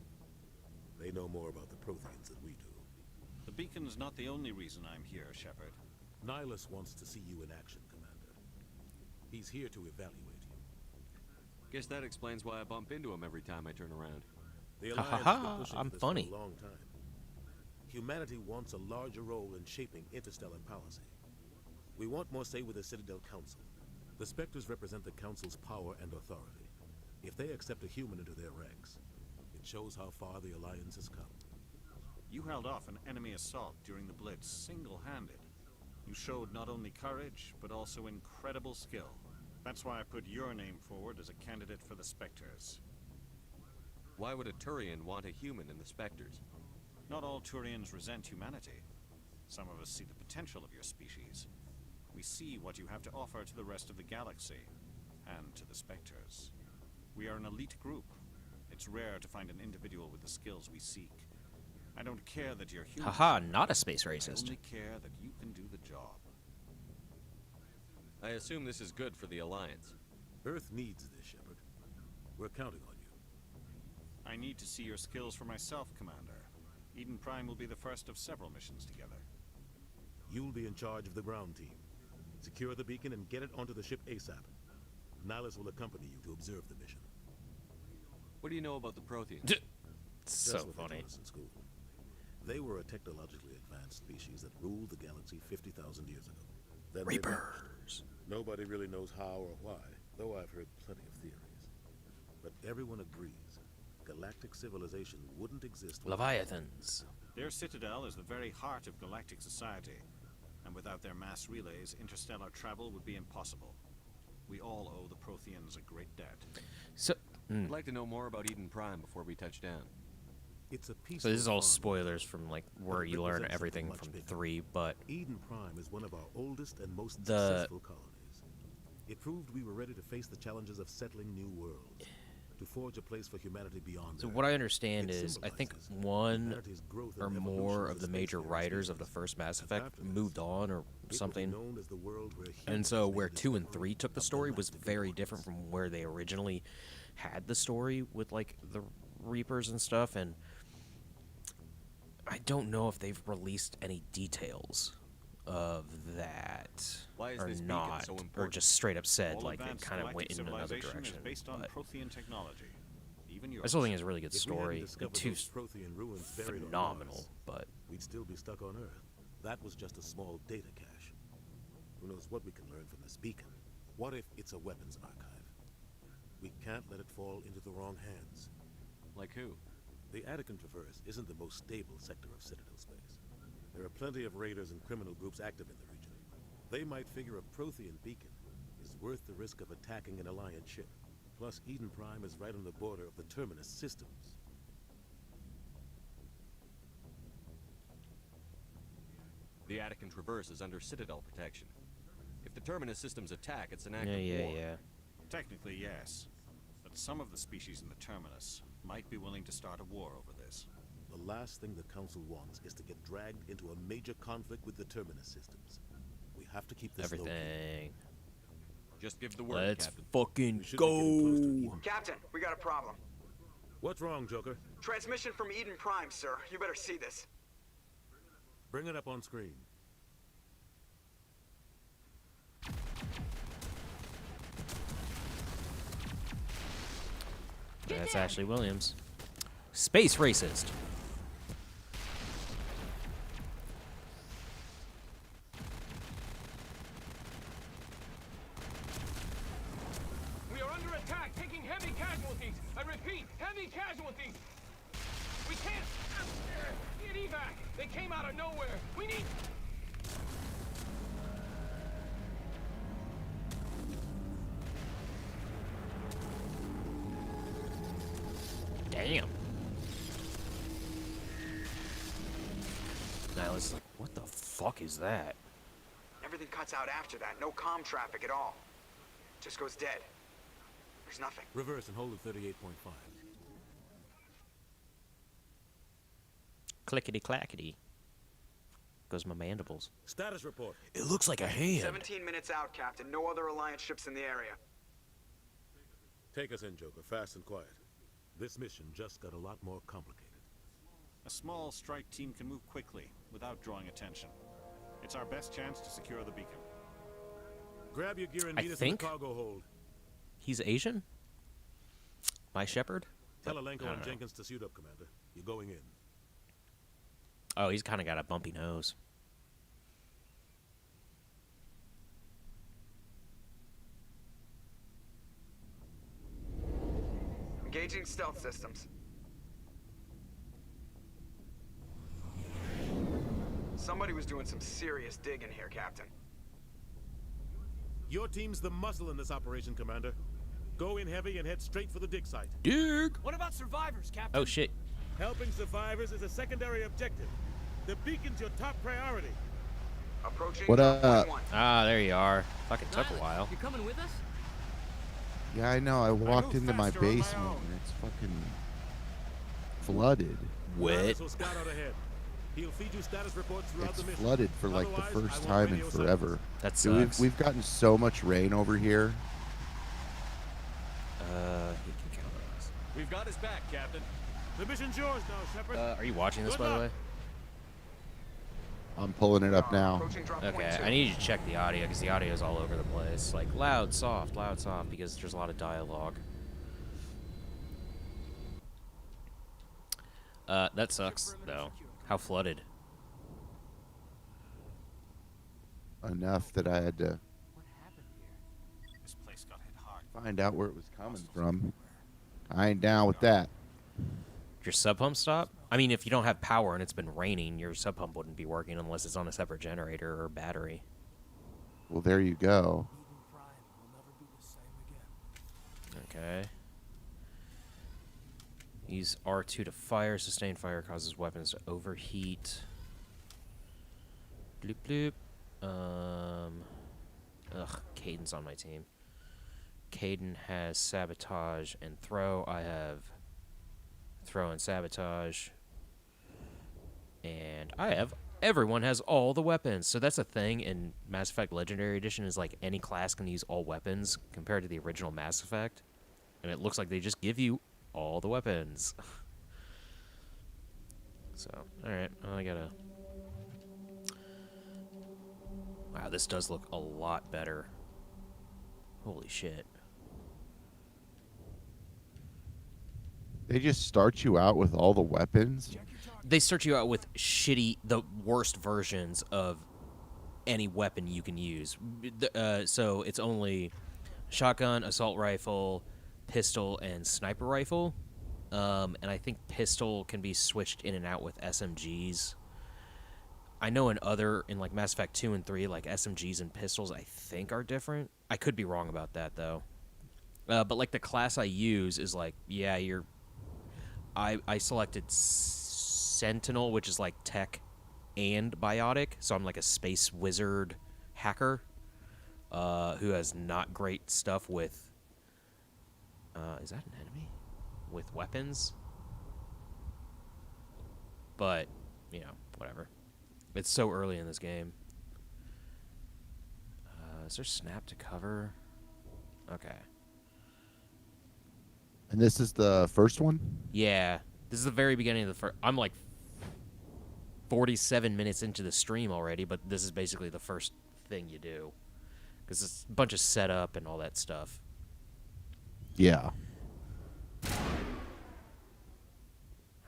They know more about the Protheans than we do. The beacon's not the only reason I'm here, Shepard. Nihilus wants to see you in action, Commander. He's here to evaluate you. Guess that explains why I bump into him every time I turn around. The Alliance has been pushing I'm for this funny. for a long time. Humanity wants a larger role in shaping interstellar policy. We want more say with the Citadel Council. The Spectres represent the Council's power and authority. If they accept a human into their ranks, it shows how far the Alliance has come. You held off an enemy assault during the Blitz single-handed. You showed not only courage, but also incredible skill. That's why I put your name forward as a candidate for the Spectres. Why would a Turian want a human in the Spectres? Not all Turians resent humanity. Some of us see the potential of your species. We see what you have to offer to the rest of the galaxy, and to the Spectres. We are an elite group. It's rare to find an individual with the skills we seek. I don't care that you're human. Haha, not a space I racist. only care that you can do the job. I assume this is good for the Alliance. Earth needs this, Shepard. We're counting on you. I need to see your skills for myself, Commander. Eden Prime will be the first of several missions together. You'll be in charge of the ground team. Secure the beacon and get it onto the ship ASAP. Nihilus will accompany you to observe the mission. What do you know about the Protheans? Just So what they funny. taught us in school. They were a technologically advanced species that ruled the galaxy 50,000 years ago. Then they vanished. Nobody really knows how or why, though I've heard plenty of theories. But everyone agrees galactic civilization wouldn't exist without Leviathans. Their citadel is the very heart of galactic society, and without their mass relays, interstellar travel would be impossible. We all owe the Protheans a great debt. So, I'd like to know more about Eden Prime before we touch down. It's a so this is all peaceful spoilers from like where you learn everything from 3, but Eden Prime is one of our oldest and most the successful colonies. It proved we were ready to face the challenges of settling new worlds, to forge a place for humanity beyond. So what I understand is, I think one or more of the major writers of the first Mass Effect moved on or something, and so where 2 and 3 took the story was very different from where they originally had the story with like the Reapers and stuff, and I don't know if they've released any details of that Why is or this beacon not, so or important? just straight up said All like they advanced kind of went galactic in another civilization direction. is based on But Prothean technology. Even I yours. still think it's a really good If we hadn't story. discovered And 2's those Prothean ruins buried on phenomenal, Mars, but we'd still be stuck on Earth. That was just a small data cache. Who knows what we can learn from this beacon? What if it's a weapons archive? We can't let it fall into the wrong hands. Like who? The Attican Traverse isn't the most stable sector of Citadel space. There are plenty of raiders and criminal groups active in the region. They might figure a Prothean beacon is worth the risk of attacking an Alliance ship. Plus, Eden Prime is right on the border of the Terminus systems. The Attican Traverse is under Citadel protection. If the Terminus systems attack, it's an act yeah, of yeah, war. yeah. Technically, yes. But some of the species in the Terminus might be willing to start a war over this. The last thing the Council wants is to get dragged into a major conflict with the Terminus systems. We have to keep this low-key. Everything. Just give the word, Let's Captain. fucking We should be getting close to go. Eden. Captain, we got a problem. What's wrong, Joker? Transmission from Eden Prime, sir. You better see this. Bring it up on screen. That's Ashley Williams. Space racist. We are under attack, taking heavy casualties. I repeat, heavy casualties. We can't get evac. They came out of nowhere. We need. Damn. Now let's. What the fuck is that? Everything cuts out after that. No comm traffic at all. Just goes dead. There's nothing. Reverse and hold at 38.5. Clickety clackety. Goes my mandibles. Status report. It looks like a hand. 17 minutes out, Captain. No other Alliance ships in the area. Take us in, Joker, fast and quiet. This mission just got a lot more complicated. A small strike team can move quickly, without drawing attention. It's our best chance to secure the beacon. Grab your gear and I meet us in the think cargo hold. he's Asian? My shepherd? Tell I Alenko don't and know. Jenkins to suit up, Commander. You're going in. Oh, he's kind of got a bumpy nose. Engaging stealth systems. Somebody was doing some serious digging here, Captain. Your team's the muscle in this operation, Commander. Go in heavy and head straight for the dig site. Dig! What about survivors, Captain? Oh, shit. Helping survivors is a secondary objective. The beacon's your top priority. Approaching. What Ah, there you are. Fucking took a Nyla, while. You coming with us? Yeah, I know. I walked into my basement and it's fucking flooded. Wet. So scout out ahead. He'll feed you status reports throughout It's the mission. flooded for like the Otherwise, first I want time in radio forever. That Dude, sucks. we've gotten so much rain over here. He can count on us. We've got his back, Captain. The mission's yours now, Shepard. Are you watching this, Good by the luck. way? I'm pulling it up now. Okay, I need you to check the audio, because the audio is all over the place. Like, loud, soft, because there's a lot of dialogue. That sucks, though. How flooded? Enough that I had to Find out where it was coming from. I ain't down with that. Your sub pump stop? I mean, if you don't have power and it's been raining, your sub pump wouldn't be working unless it's on a separate generator or battery. Well, there you go. Okay. Use R2 to fire. Sustained fire causes weapons to overheat. Bloop bloop. Caden's on my team. Caden has sabotage and throw. I have throw and sabotage. And I have... Everyone has all the weapons. So that's a thing in Mass Effect Legendary Edition, is like any class can use all weapons compared to the original Mass Effect. And it looks like they just give you all the weapons. So, alright. I gotta... Wow, this does look a lot better. Holy shit. They just start you out with all the weapons? They start you out with the worst versions of any weapon you can use. So it's only shotgun, assault rifle, pistol, and sniper rifle. And I think pistol can be switched in and out with SMGs. I know in like Mass Effect 2 and 3, like SMGs and pistols, I think are different. I could be wrong about that, though. But like the class I use is like, yeah, I selected Sentinel, which is like tech and biotic. So I'm like a space wizard hacker who has not great stuff with... is that an enemy? With weapons? But, you know, whatever. It's so early in this game. Is there snap to cover? Okay. And this is the first one? Yeah. This is the very beginning of the first... I'm like 47 minutes into the stream already, but this is basically the first thing you do. Because it's a bunch of setup and all that stuff. Yeah. I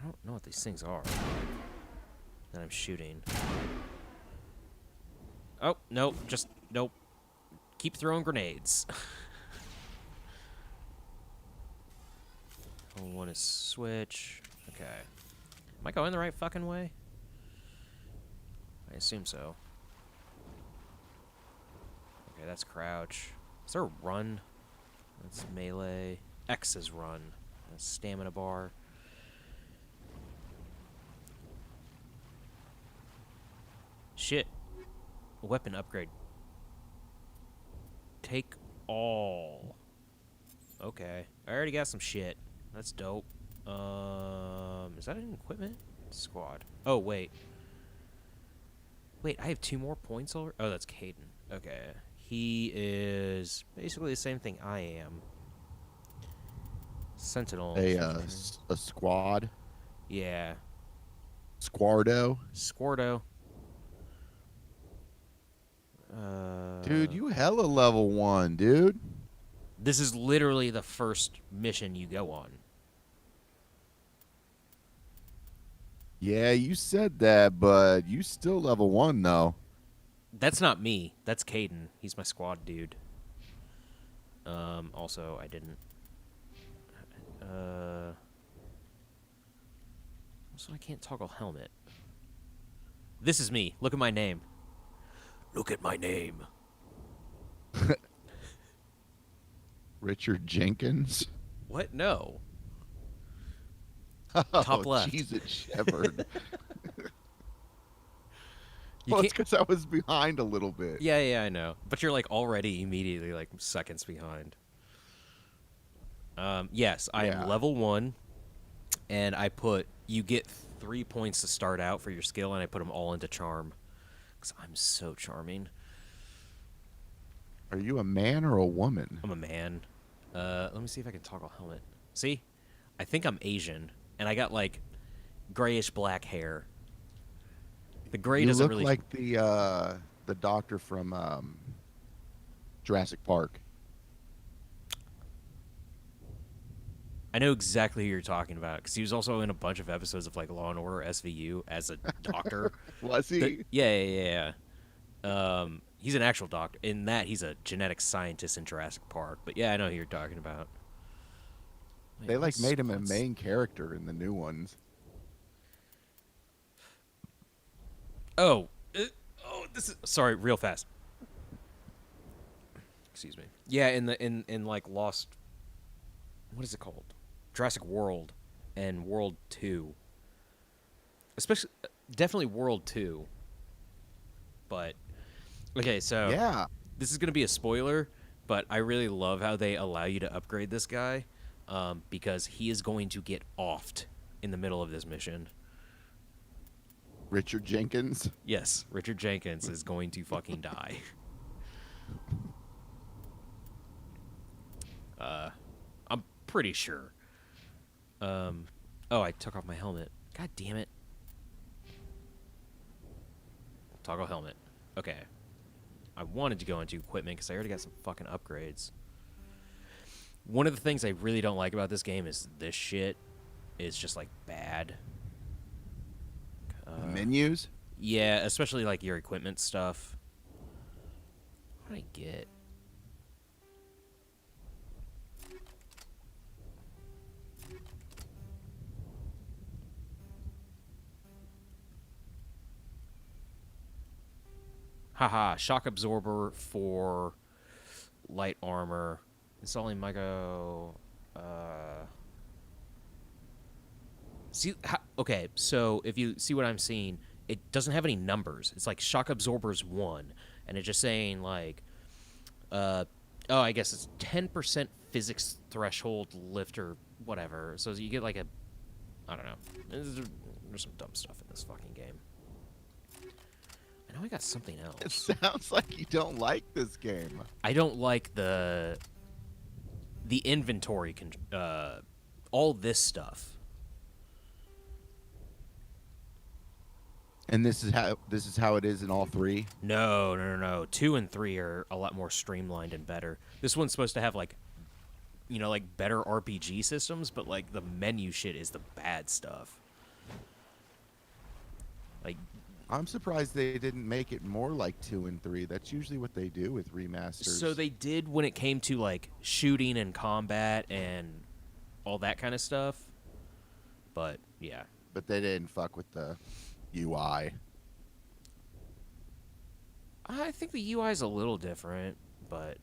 don't know what these things are that I'm shooting. Oh, nope. Just, nope. Keep throwing grenades. One is switch. Okay. Am I going the right fucking way? I assume so. Okay, that's crouch. Is there a run? That's melee. X is run. That's stamina bar. Shit. Weapon upgrade. Take all. Okay. I already got some shit. That's dope. Is that an equipment? Squad. Oh, wait. Wait, I have 2 more points over? Oh, that's Caden. Okay. He is basically the same thing I am. Sentinel. A squad? Yeah. Squardo? Squardo. Dude, you hella level 1, dude. This is literally the first mission you go on. Yeah, you said that, but you still level 1, though. That's not me. That's Caden. He's my squad dude. Also, I didn't... Also, I can't toggle helmet. This is me. Look at my name. Look at my name. Richard Jenkins? What? No. Oh, Top left. Jesus, Shepard. You Well, it's can't- because I was behind a little bit. Yeah, I know. But you're like already immediately like seconds behind. Yes, I am level 1, and you get 3 points to start out for your skill, and I put them all into charm. Because I'm so charming. Are you a man or a woman? I'm a man. Let me see if I can toggle helmet. See? I think I'm Asian, and I got like grayish black hair. The gray you doesn't look really... like the doctor from Jurassic Park. I know exactly who you're talking about, because he was also in a bunch of episodes of like Law and Order SVU as a doctor. Was he? Yeah. He's an actual doctor. In that, he's a genetic scientist in Jurassic Park. But yeah, I know who you're talking about. Wait, They like made him a main character in the new ones. Oh, this is sorry, real fast. Excuse me. Yeah, in like Lost. What is it called? Jurassic World and World 2. Especially, definitely World 2. But okay, so yeah, this is gonna be a spoiler, but I really love how they allow you to upgrade this guy, because he is going to get offed in the middle of this mission. Richard Jenkins? Yes, Richard Jenkins is going to fucking die. I'm pretty sure. Oh, I took off my helmet. God damn it. Toggle helmet. Okay. I wanted to go into equipment because I already got some fucking upgrades. One of the things I really don't like about this game is this shit is just, like, bad. Menus? Yeah, especially, like, your equipment stuff. What did I get? Haha, shock absorber for light armor. Installing micro. Okay, so if you see what I'm seeing, it doesn't have any numbers. It's like shock absorbers 1, and it's just saying like, oh, I guess it's 10% physics threshold lift or whatever. So you get like a, I don't know. There's some dumb stuff in this fucking game. I know I got something else. It sounds like you don't like this game. I don't like the inventory, all this stuff. And this is how it is in all 3? No. 2 and 3 are a lot more streamlined and better. This one's supposed to have like, you know, like better RPG systems, but like the menu shit is the bad stuff. Like, I'm surprised they didn't make it more like 2 and 3. That's usually what they do with remasters. So they did when it came to like shooting and combat and all that kind of stuff. But yeah. But they didn't fuck with the UI. I think the UI is a little different, but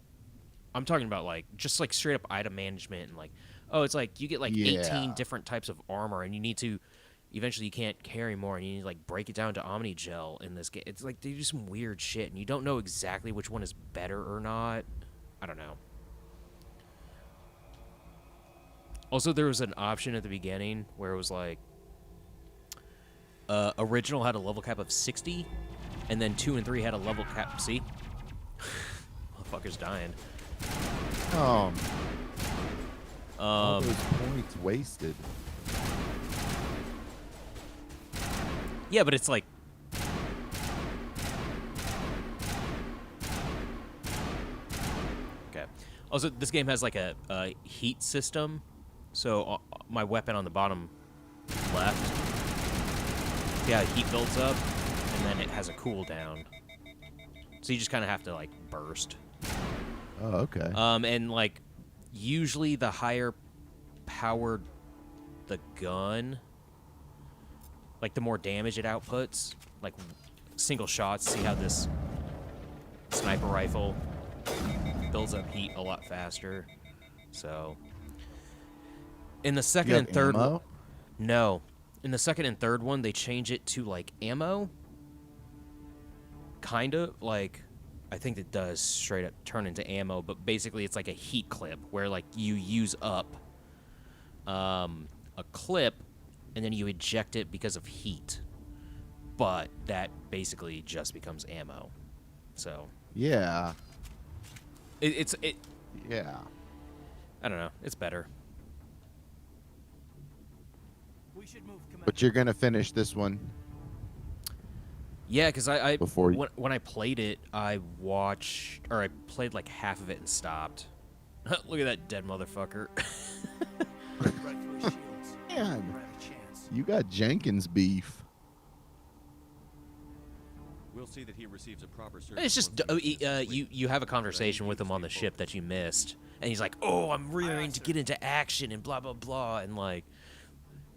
I'm talking about like just like straight up item management and like, oh, it's like you get like 18 different types of armor and you need to eventually you can't carry more and you need to like break it down to Omni Gel in this game. It's like they do some weird shit and you don't know exactly which one is better or not. I don't know. Also, there was an option at the beginning where it was like original had a level cap of 60 and then 2 and 3 had a level cap. See? Motherfucker's dying. All those points wasted. Yeah, but it's like... Okay. Also, this game has like a heat system. So my weapon on the bottom left, yeah, heat builds up, and then it has a cooldown. So you just kind of have to like burst. Oh, okay. And like usually the higher powered the gun, like the more damage it outputs, like single shots. See how this sniper rifle builds up heat a lot faster. So in the second and third one, no. In the second and third one, they change it to like ammo. Kind of like, I think it does straight up turn into ammo, but basically it's like a heat clip where like you use up a clip and then you eject it because of heat. But that basically just becomes ammo. So yeah, it's yeah. I don't know. It's better. We should move, Commander. But you're gonna finish this one. Yeah, because I Before when I played it, I played like half of it and stopped. Look at that dead motherfucker. Man, you got Jenkins beef. We'll see that he receives a proper service. It's just you have a conversation with him on the ship that you missed, and he's like, "Oh, I'm rearing to get into action and blah blah blah," and like,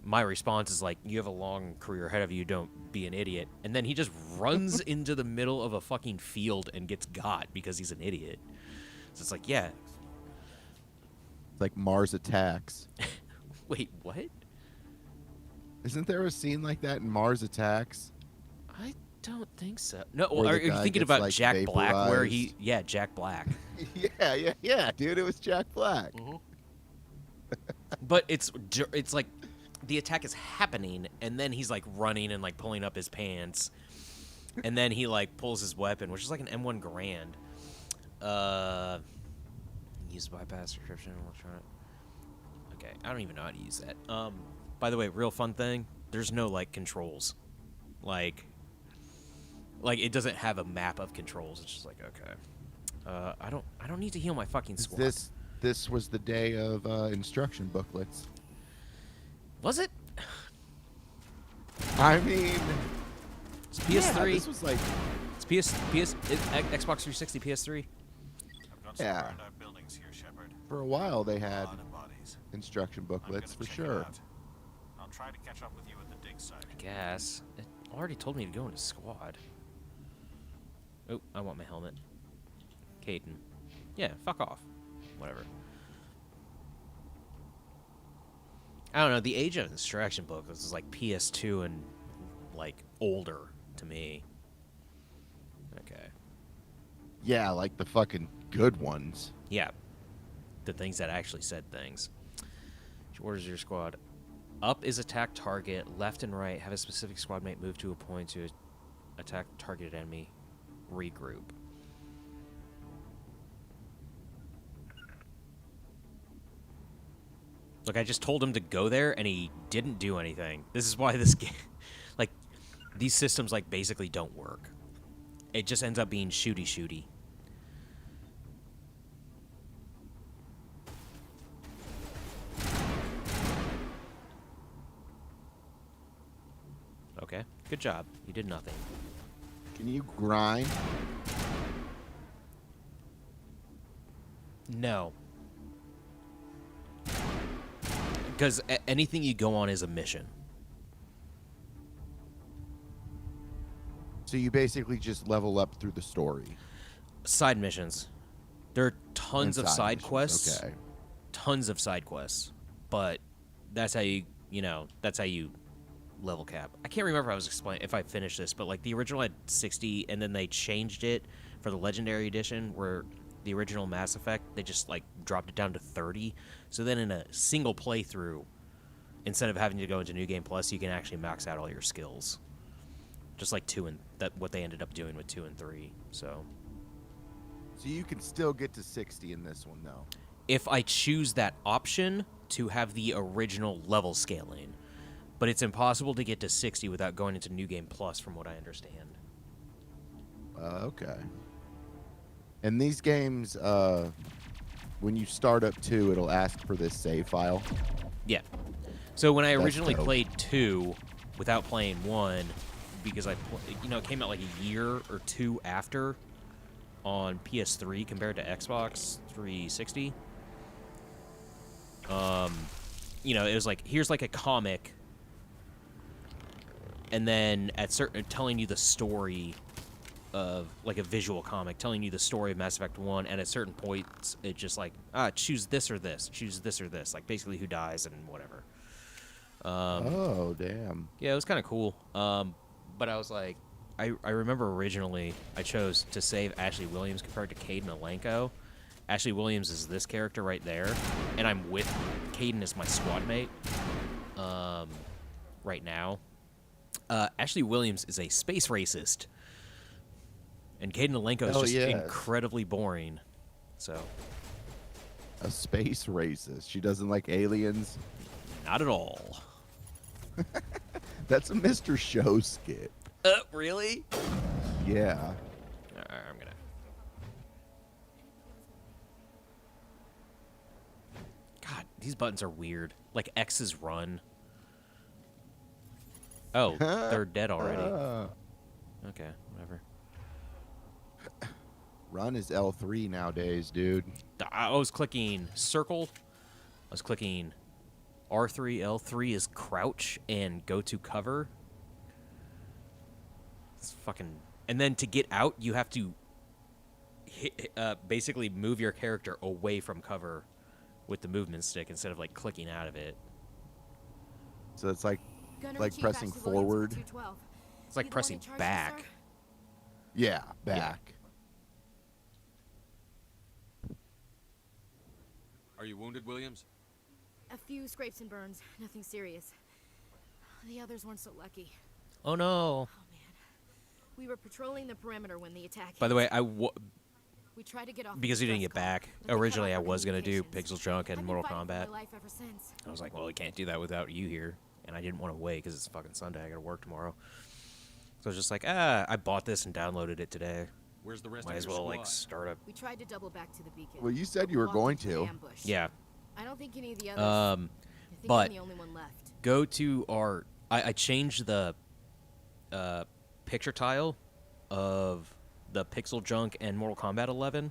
my response is like, "You have a long career ahead of you. Don't be an idiot." And then he just runs into the middle of a fucking field and gets got because he's an idiot. So it's like, yeah. It's like Mars Attacks. Wait, what? Isn't there a scene like that in Mars Attacks? I don't think so. No, Where are the you guy thinking gets, about like, Jack Black? Where he, vaporized? yeah, Jack Black. yeah, dude. It was Jack Black. But it's like the attack is happening, and then he's like running and like pulling up his pants, and then he like pulls his weapon, which is like an M1 Garand. Use bypass encryption electronic. Okay, I don't even know how to use that. By the way, real fun thing. There's no like controls, like it doesn't have a map of controls. It's just like, okay, I don't need to heal my fucking squad. This was the day of instruction booklets. Was it? I mean, it's PS3. Yeah, this was like it's Xbox 360, PS3. Yeah. Buildings here, Shepard. For a while they A had lot of bodies. instruction booklets for Check it sure. out. I'll try to catch up with you at the dig site. I guess. It already told me to go into squad. Oh, I want my helmet. Caden. Yeah, fuck off. Whatever. I don't know, the age of instruction book was like PS2 and like older to me. Okay. Yeah, like the fucking good ones. Yeah. The things that actually said things. Which orders your squad? Up is attack target. Left and right have a specific squad mate move to a point to attack targeted enemy. Regroup. Look, I just told him to go there, and he didn't do anything. This is why this game... Like, these systems, like, basically don't work. It just ends up being shooty-shooty. Okay, good job. You did nothing. Can you grind? No. Because anything you go on is a mission. So you basically just level up through the story. Side missions. There are tons And of side side missions, quests. okay. Tons of side quests. But that's how that's how you level cap. I can't remember if I finished this, but like the original had 60 and then they changed it for the Legendary Edition where the original Mass Effect, they just like dropped it down to 30. So then in a single playthrough, instead of having to go into New Game Plus, you can actually max out all your skills. Just like what they ended up doing with 2 and 3. So you can still get to 60 in this one, though. If I choose that option to have the original level scaling. But it's impossible to get to 60 without going into New Game Plus, from what I understand. Okay. And these games, when you start up 2, it'll ask for this save file. Yeah. So when I That's originally dope. played 2 without playing 1, because it came out like a year or 2 after on PS3 compared to Xbox 360. It was like, here's like a comic, and then telling you the story of like a visual comic, telling you the story of Mass Effect 1, and at certain points it just like, choose this or this, choose this or this, like basically who dies and whatever. Oh, damn. Yeah, it was kind of cool. But I was like, I remember originally I chose to save Ashley Williams compared to Caden Alenko. Ashley Williams is this character right there, and I'm with Caden as my squad mate right now. Ashley Williams is a space racist, and Caden Alenko is just incredibly boring. So, a space racist. She doesn't like aliens? Not at all. That's a Mr. Show skit. Really? Yeah. I'm gonna... God, these buttons are weird. Like X's run. Oh, they're dead already. Okay, whatever. Run is L3 nowadays, dude. I was clicking circle. I was clicking R3, L3 is crouch, and go to cover. It's fucking... And then to get out, you have to basically move your character away from cover with the movement stick instead of, like, clicking out of it. So it's like Chief pressing Ashley Williams forward. 212. It's like You the one pressing in charge, back. sir? Yeah, back. Are you wounded, Williams? A few scrapes and burns, nothing serious. The others weren't so lucky. Oh, no. We were patrolling the perimeter when the attack By the way, We tried to get off because the you didn't stress get back, call, but they cut originally off I our was going to do communications. Pixel Junk and I've been Mortal fighting for Kombat. my life ever since. I was like, well, we can't do that without you here. And I didn't want to wait because it's fucking Sunday. I got to work tomorrow. So I was just like, I bought this and downloaded it today. Where's the rest Might of as your well, like, squad? start up. We tried to double back to the beacon. Well, you said but you were walked going into an to. ambush. Yeah. I don't think any of the others. I think But I'm the only one left. go to our... I changed the picture tile of the Pixel Junk and Mortal Kombat 11.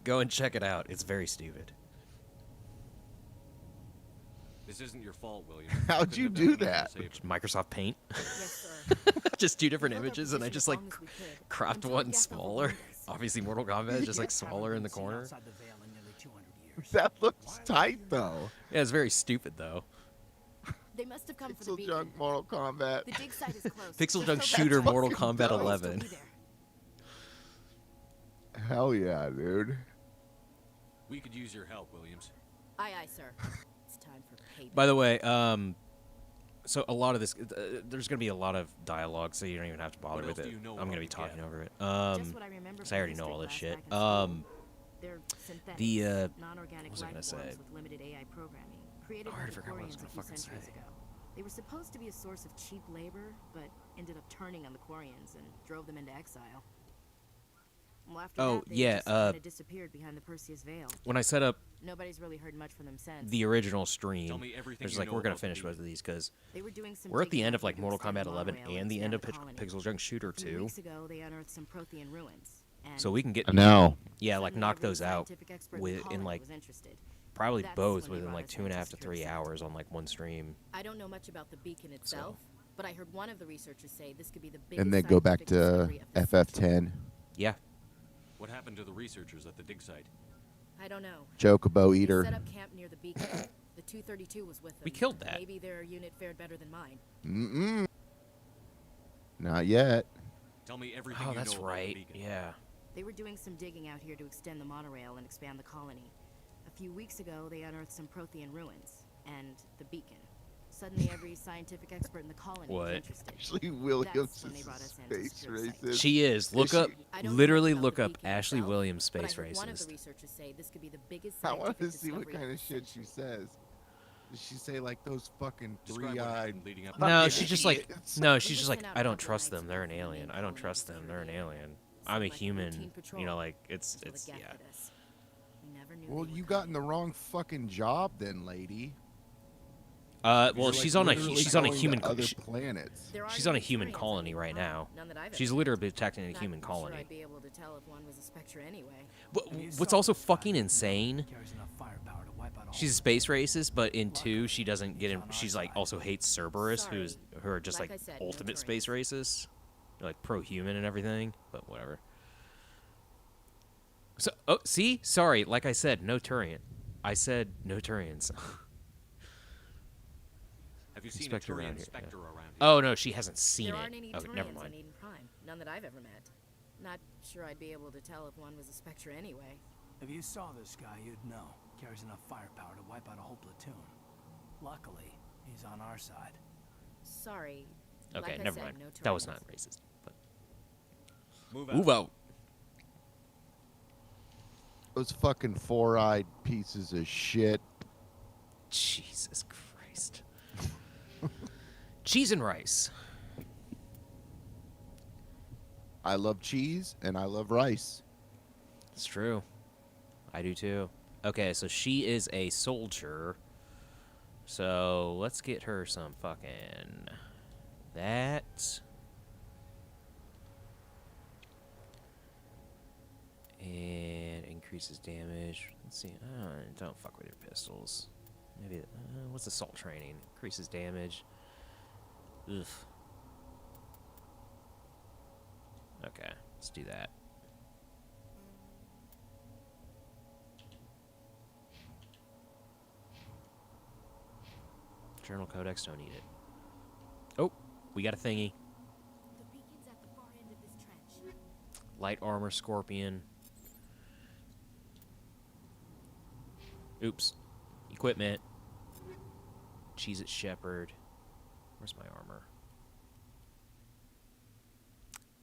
Go and check it out. It's very stupid. This isn't your fault, William. How'd you do that? Microsoft Paint. Yes, sir. Just two different images, and I just like cropped one smaller. Obviously, Mortal Kombat is just like smaller in the corner. That looks tight, though. Yeah, it's very stupid though. They must have come for the Pixel beacon. Junk, Mortal Kombat. The dig site is close. Pixel They're Junk so Shooter bad. Mortal fucking Kombat dope. 11. Hell yeah, dude. We could use your help, Williams. Aye, aye, sir. It's time for payback. By the way, so a lot of this, there's gonna be a lot of dialogue, so you don't even have to bother What with else it. do you know I'm about gonna be the talking gap? over it. Just what I remember 'Cause from I already know all this history shit. class back in school. They're synthetics, the non-organic what was I life gonna say? forms with limited AI programming, created Oh, I by the forgot what I was Quarians a gonna few fucking centuries say. ago. They were supposed to be a source of cheap labor, but ended up turning on the Quarians and drove them into exile. Well, after Oh, that, they yeah, just kinda disappeared behind the Perseus Veil. When I set up Nobody's really heard much from them since. the original stream, Tell me everything there's you like know we're gonna about the finish Beacon. both of these because They were doing some we're at the digging end out of like to Mortal extend Kombat the 11 monorail and the end of expand the colony. Pixel Junk Shooter A few 2. weeks ago, they unearthed some Prothean ruins. And So we can get No. yeah, like suddenly knock every those out scientific expert in the with in colony like was interested. probably That's both when they within brought like us 2.5 to access to 3 the hours on like one stream. I don't know much about the beacon itself, but I heard one of the researchers say this could be the biggest And then go back scientific to discovery of the FF10. Yeah. What happened to the researchers at the dig site? I don't know. Chocobo They Eater. set up camp near the beacon. The 232 was with them. We killed that. Maybe their unit fared better than mine. Mm-mm. Not yet. Tell me everything Oh, you that's know about the right. beacon. Yeah. They were doing some digging out here to extend the monorail and expand the colony. A few weeks ago, they unearthed some Prothean ruins and the beacon. Suddenly, every scientific expert in the colony was What? interested. Ashley Williams That's when they is brought us in to space secure the site. racist. She is. Look Is she? up, I don't know literally much about look the up beacon Ashley itself, Williams, but I space heard one of the racist. researchers say this could be the biggest I want scientific to see what discovery kind of of the shit she says. Does she say like those fucking Describe what three-eyed? happened leading up. No, she's just like, idiots? no, They she's just sent like, out a I don't couple trust nights them. They're an ago, alien. and I don't they trust them. They're an alien. I'm a Seemed like human. routine patrol You know, like until the it's gap yeah. hit us. We never knew Well, they were you got in coming. the wrong fucking job then, lady. Well, You're, she's like, on a literally she's on a going to human other she- planets. There are she's no on a human Turians colony anymore, right now. none that I've She's ever literally met. protecting a Not human sure colony. I'd be able to tell if one was a Spectre anyway. What's also fucking insane? Carries enough firepower to wipe out a She's a whole space racist, but in 2 she doesn't get in. She's like also hates Cerberus, who are just Like like I said, no ultimate space racists, They're, like pro-human and everything. But whatever. So see, sorry, like I said, no Turian. I said no Turians. Have you seen Inspector a around Turian here, Spectre yeah. around here? Oh no, she hasn't seen There it. aren't any Okay, Turians never on mind. Eden Prime. None that I've ever met. Not sure I'd be able to tell if one was a Spectre anyway. If you saw this guy, you'd know. Carries enough firepower to wipe out a whole platoon. Luckily, he's on our side. Sorry. Okay, like I never said, mind. no That was Turians. not racist. But Move out. Those fucking four-eyed pieces of shit. Jesus Christ. Cheese and rice. I love cheese and I love rice. It's true. I do too. Okay, so she is a soldier. So let's get her some fucking that. And increases damage. Let's see. Don't fuck with your pistols. Maybe. What's assault training? Increases damage. Ugh. Okay, let's do that. Journal Codex, don't need it. Oh, we got a thingy. The beacon's at the far end of this trench. Light armor, Scorpion. Oops. Equipment. Cheez-It Shepherd. Where's my armor?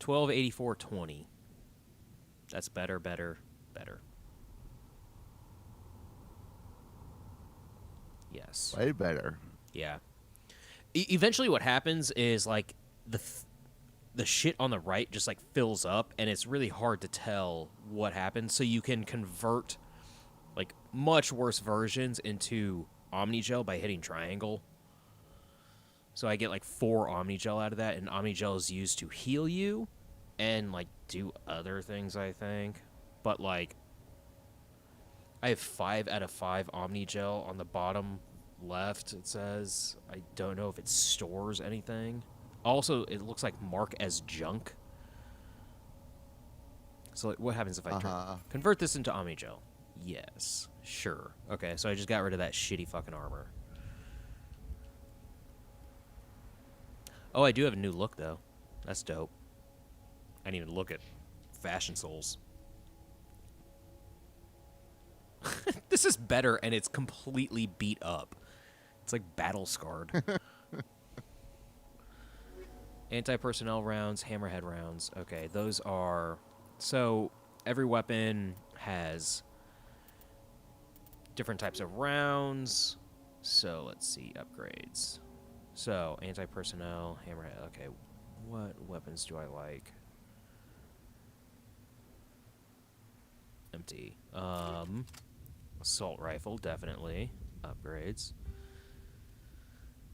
1284.20. That's better, better, better. Yes. Way better. Yeah. Eventually what happens is, like, the shit on the right just, like, fills up, and it's really hard to tell what happens. So you can convert, like, much worse versions into Omnigel by hitting triangle. So I get, like, 4 Omnigel out of that, and Omnigel is used to heal you and, like, do other things, I think. But, like, I have 5 out of 5 Omnigel on the bottom left, it says. I don't know if it stores anything. Also, it looks like mark as junk. So, like, what happens if I convert this into Omnigel? Yes. Sure. Okay, so I just got rid of that shitty fucking armor. Oh, I do have a new look, though. That's dope. I didn't even look at Fashion Souls. This is better, and it's completely beat up. It's like battle-scarred. Anti-personnel rounds, hammerhead rounds. Okay, those are... So, every weapon has different types of rounds. So, let's see, upgrades. So, anti-personnel, hammerhead. Okay, what weapons do I like? Empty. Assault rifle, definitely. Upgrades.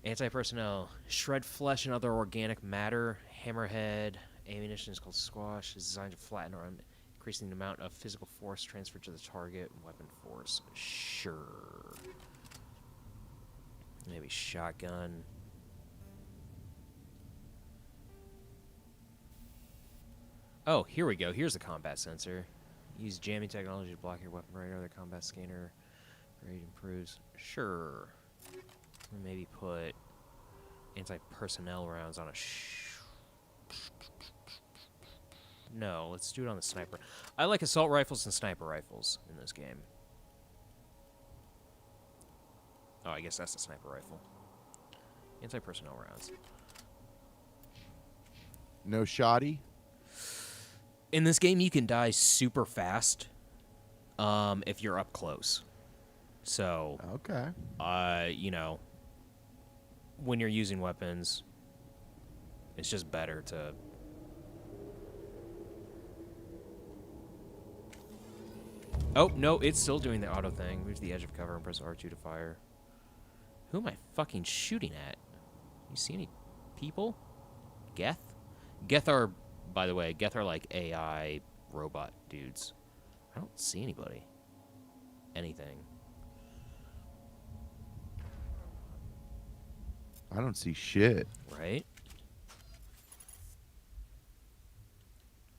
Anti-personnel. Shred flesh and other organic matter. Hammerhead. Ammunition is called squash. Is designed to flatten or increasing the amount of physical force transferred to the target. Weapon force. Sure. Maybe shotgun. Oh, here we go. Here's the combat sensor. Use jamming technology to block your weapon radar. The combat scanner rate improves. Sure. Maybe put anti-personnel rounds on a No, let's do it on the sniper. I like assault rifles and sniper rifles in this game. Oh, I guess that's the sniper rifle. Anti-personnel rounds. No shoddy? In this game, you can die super fast if you're up close. So, okay. You know, when you're using weapons, it's just better to... Oh, no, it's still doing the auto thing. Move to the edge of cover and press R2 to fire. Who am I fucking shooting at? You see any people? Geth? Geth are, by the way, Geth are like AI robot dudes. I don't see anybody. Anything. I don't see shit. Right?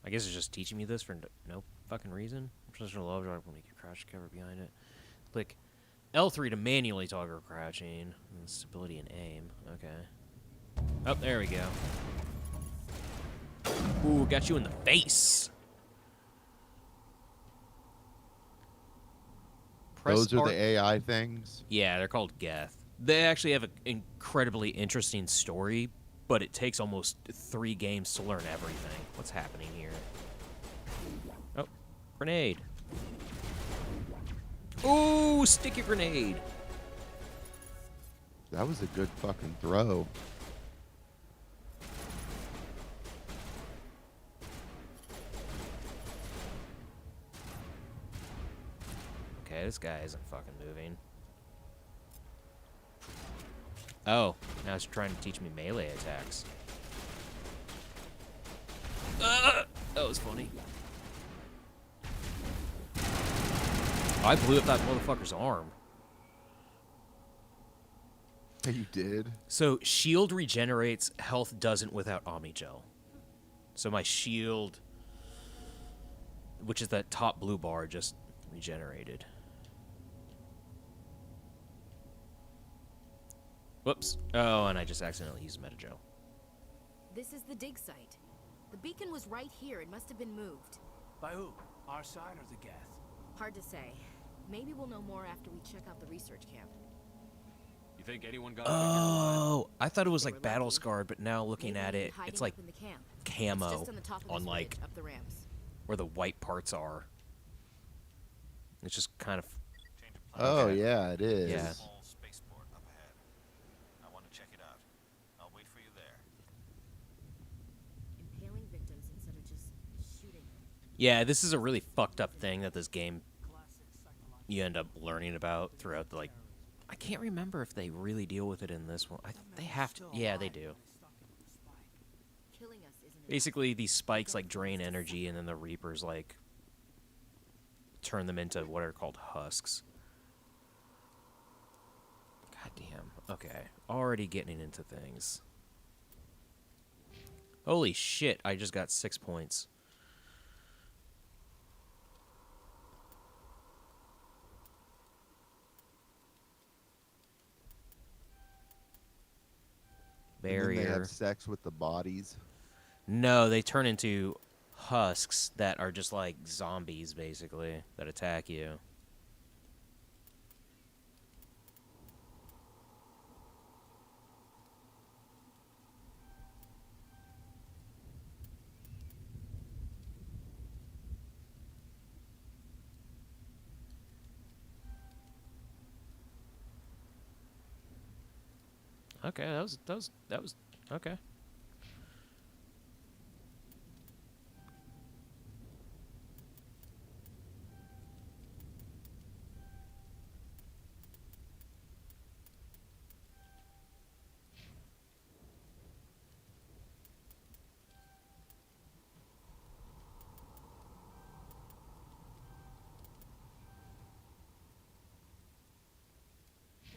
I guess it's just teaching me this for no fucking reason. Professional love drive will make you crouch cover behind it. Click L3 to manually toggle crouching. And stability and aim. Okay. Oh, there we go. Ooh, got you in the face. Those are the AI things? Yeah, they're called Geth. They actually have an incredibly interesting story, but it takes almost 3 games to learn everything. What's happening here? Oh, grenade. Ooh, sticky grenade. That was a good fucking throw. Okay, this guy isn't fucking moving. Oh, now it's trying to teach me melee attacks. That was funny. I blew up that motherfucker's arm. You did? So shield regenerates, health doesn't without Omnigel. So my shield, which is that top blue bar, just regenerated. Whoops. Oh, and I just accidentally used Metagel. This is the dig site. The beacon was right here. It must have been moved. By who? Our side or the Geth? Hard to say. Maybe we'll know more after we check out the research camp. You think anyone got Oh, I thought it was like battle scarred, but now looking at it, Hiding it's like up in the camp. camo It's just on the top of on this like ridge up the ramps. where the white parts are. It's just kind of. Oh, yeah, it is. Yeah. Spaceport up ahead. I want to check it out. I'll wait for you there. Impaling victims instead of just shooting them. Yeah, this is a really fucked up thing that this game you end up learning about throughout the, like, I can't remember if they really deal with it in this one. They have to. Yeah, they do. Basically, these spikes like drain energy, and then the Reapers like turn them into what are called husks. God damn. Okay, already getting into things. Holy shit! I just got 6 points. Barrier. They have sex with the bodies. No, they turn into husks that are just like zombies, basically, that attack you. Okay, that was okay.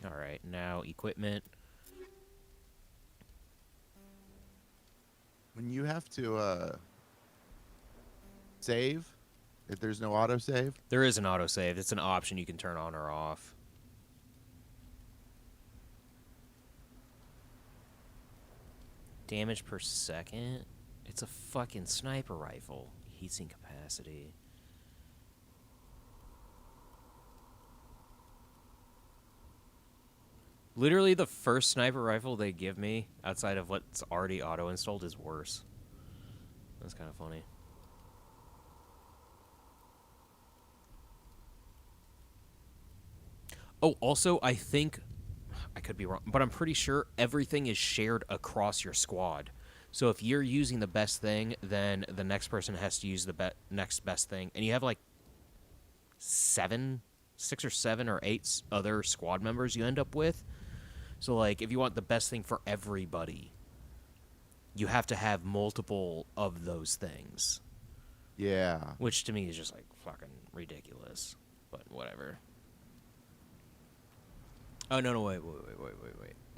All right, now equipment. When you have to save, if there's no autosave? There is an autosave. It's an option you can turn on or off. Damage per second? It's a fucking sniper rifle. Heatsink capacity. Literally, the first sniper rifle they give me, outside of what's already auto-installed, is worse. That's kind of funny. Oh, also, I think, I could be wrong, but I'm pretty sure everything is shared across your squad. So if you're using the best thing, then the next person has to use the next best thing. And you have like 6 or 7 or 8 other squad members you end up with. So, like, if you want the best thing for everybody, you have to have multiple of those things. Yeah. Which, to me, is just, like, fucking ridiculous. But whatever. Oh, no, wait.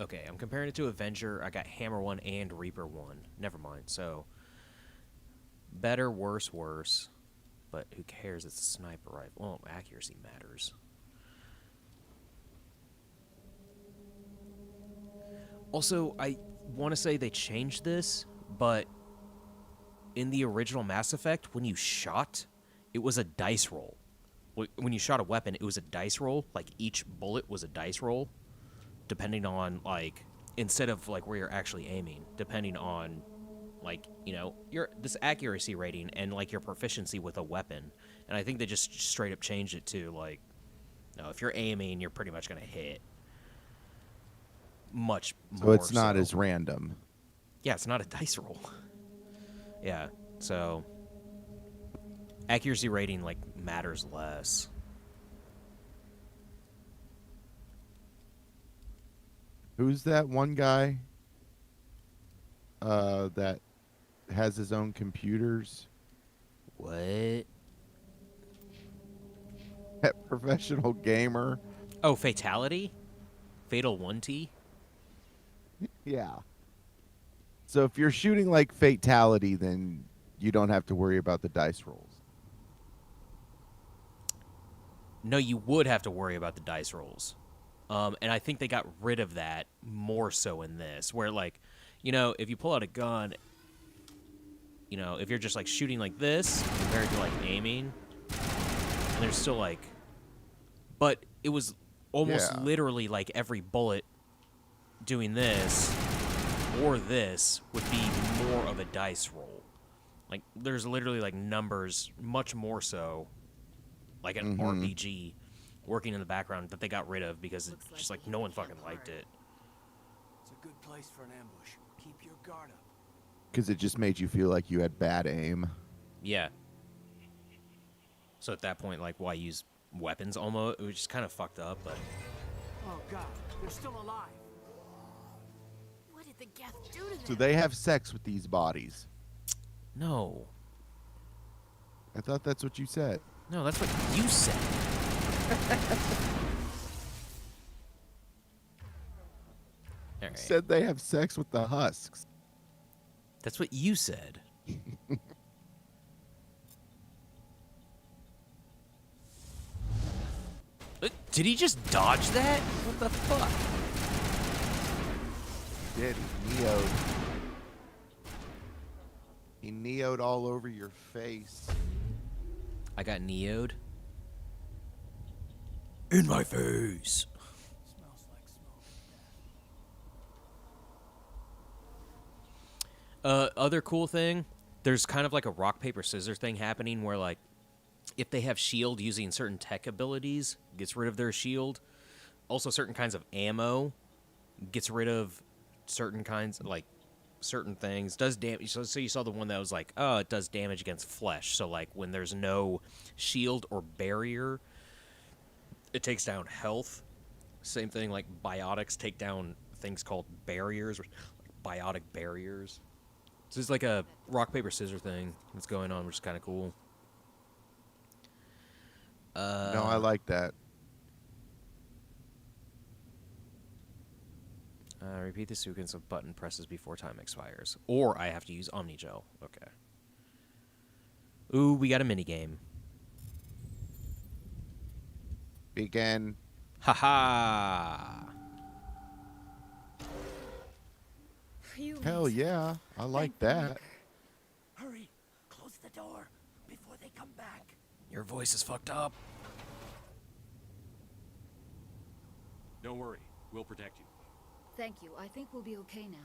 Okay, I'm comparing it to Avenger. I got Hammer 1 and Reaper 1. Never mind. So, better, worse. But who cares? It's a sniper rifle. Well, accuracy matters. Also, I want to say they changed this, but in the original Mass Effect, when you shot, it was a dice roll. When you shot a weapon, it was a dice roll. Like, each bullet was a dice roll, depending on, like, instead of, like, where you're actually aiming, depending on, like, you know, this accuracy rating and, like, your proficiency with a weapon. And I think they just straight up changed it to, like, no, if you're aiming, you're pretty much going to hit. Much more So it's not as random. Yeah, it's not a dice roll. Yeah, so accuracy rating, like, matters less. Who's that one guy that has his own computers? What? Professional gamer. Oh, Fatality? Fatal 1T? Yeah. So if you're shooting like Fatality, then you don't have to worry about the dice rolls. No, you would have to worry about the dice rolls. And I think they got rid of that more so in this, where, like, you know, if you pull out a gun, you know, if you're just, like, shooting like this compared to, like, aiming, and there's still, like... But it was almost literally, like, every bullet doing this or this would be more of a dice roll. Like, there's literally, like, numbers, much more so, like an RPG working in the background that they got rid of because it's just like no one fucking liked it. It's a good place for an ambush. Keep your guard up. Because it just made you feel like you had bad aim. Yeah. So at that point, like, why use weapons almost? It was just kind of fucked up, but... Oh, God. They're still alive. What did the Geth do to them? So they have sex with these bodies. No. I thought that's what you said. No, that's what you said. All right. Said they have sex with the husks. That's what you said. Did he just dodge that? What the fuck? He did. He neo'd. He neo'd all over your face. I got neo'd. In my face. Smells like smoke. Other cool thing, there's kind of like a rock, paper, scissors thing happening where, like, if they have shield using certain tech abilities, gets rid of their shield. Also, certain kinds of ammo gets rid of certain kinds, like, certain things. Does damage. So you saw the one that was like, oh, it does damage against flesh. So, like, when there's no shield or barrier, it takes down health. Same thing, like, biotics take down things called barriers, like biotic barriers. So it's like a rock, paper, scissors thing that's going on, which is kind of cool. No, I like that. Repeat the sequence of button presses before time expires. Or I have to use Omnigel. Okay. Ooh, we got a minigame. Begin. Ha-ha! Hell yeah. I like that. Hurry. Close the door before they come back. Your voice is fucked up. Don't worry. We'll protect you. Thank you. I think we'll be okay now.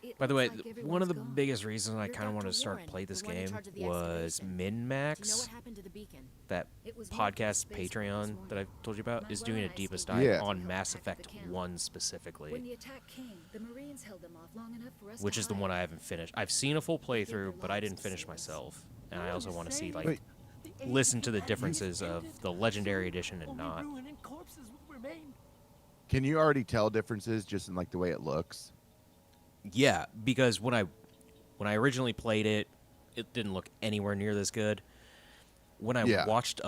It By the way, looks like one of the everyone's gone. biggest reasons I You're kind of wanted to Dr. start Warren, play this the one in game charge of the was excavation. Do you know MinMax. what happened to the beacon? That It was moved podcast to spaceport this Patreon morning. that I told you about is Manuel doing a and I deepest stayed dive Yeah. on Mass back at the Effect camp. 1 specifically, When the attack came, the Marines held them off long enough for us which to is the hide. one I haven't finished. I've seen a full They gave their playthrough, but I lives didn't to finish save us. myself. And I also want to see, like, Wait. listen to the differences of the Legendary Edition and not. Ruin and corpses will remain. Can you already tell differences just in like the way it looks? Yeah, because when I originally played it, it didn't look anywhere near this good. When I watched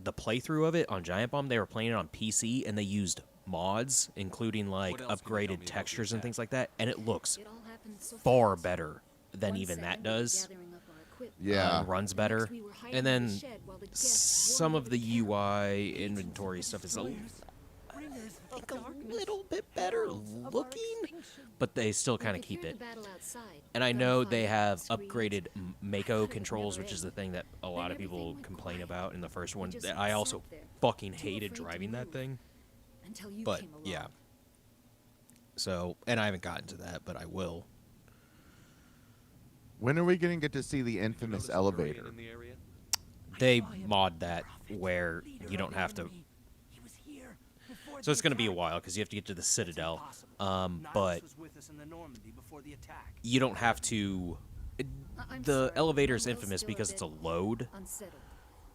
the playthrough of it on Giant Bomb, they were playing it on PC, and they used mods, including, like, What else can you tell me upgraded about textures the and things like that, and it looks It all happened so far fast. better than 1 even second that we were does. gathering up our equipment. Yeah. Runs The better. next we were hiding And in the then shed while the guests some swarmed of the over camp. UI inventory stuff is a little bit better looking, but they still kind of keep feared it. the battle outside, And I the know gunfire, they have screams. upgraded Mako thought it would controls, never which is the end. thing that a lot of Then people everything went complain quiet. about in the first We one. just That I also sat there, fucking too hated afraid to driving that move, thing. until you But came along. yeah. So, and I haven't gotten to that, but I will. When are we going to get to see the infamous elevator? In the area? They mod that where you don't have to. So it's going to be a while because you have to get to the Citadel. But was with us in the Normandy before the attack. you don't have to. I'm The sorry, elevator is Manuel's infamous still because it's a load. unsettled.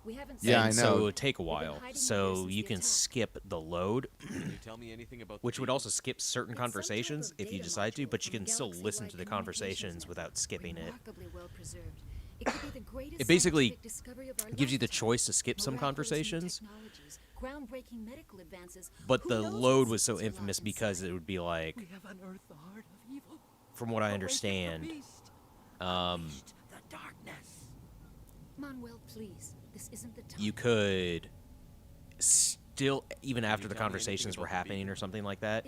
We haven't Yeah, seen I And know. so it would take a We've been while. hiding here So since you the can attack. skip the load, Can you tell me anything about the which would beacon? also skip certain It's some type conversations of if you data decide to, module but you from can a still listen galaxy-wide to the communications conversations network. without skipping it. Remarkably well preserved. It could be the greatest It basically scientific discovery of our gives you the lifetime. choice to skip some Miraculous new conversations, technologies, groundbreaking medical advances. But Who the knows load what was so secrets are infamous locked because inside? it would be like, We have unearthed the heart of evil. from what I Awaken the understand, beast. The darkness. Manuel, please. This isn't the time. you could still, even after the conversations were happening or something like that,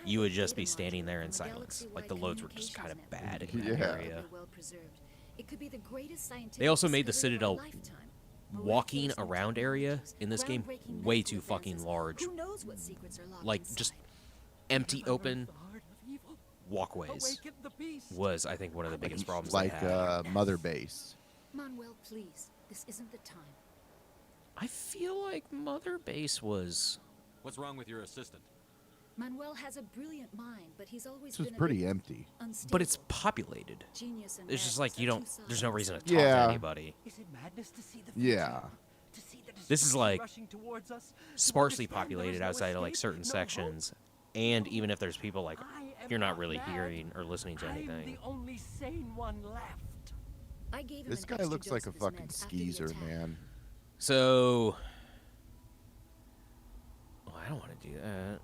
you would just be standing there in silence. Like the loads were just kind of bad in that area. Well preserved. It could be the greatest scientific They also made the discovery of our Citadel lifetime. walking around area in this game Groundbreaking way medical too fucking advances. large. Who knows what secrets are locked Like inside? just empty open walkways Awaken the beast. was, I think, one of the biggest problems Like they had. Mother Base. Manuel, please. This isn't the time. I feel like Mother Base was. What's wrong with your assistant? Manuel has a brilliant mind, but he's always This was been a pretty bit empty. unstable. But it's populated. Genius and It's just madness like you are don't. two There's no sides. reason to talk to Yeah. anybody. Is it madness to see the future? Yeah. To see the This is destruction like rushing towards us? To sparsely understand there is populated no outside of like escape, certain no hope? sections, and even if there's people like I am you're not really mad. hearing or listening to I'm anything. the only sane one left. I gave him This an guy extra looks dose like a of his fucking meds after the skeezer, attack. man. So, oh, I don't want to do that.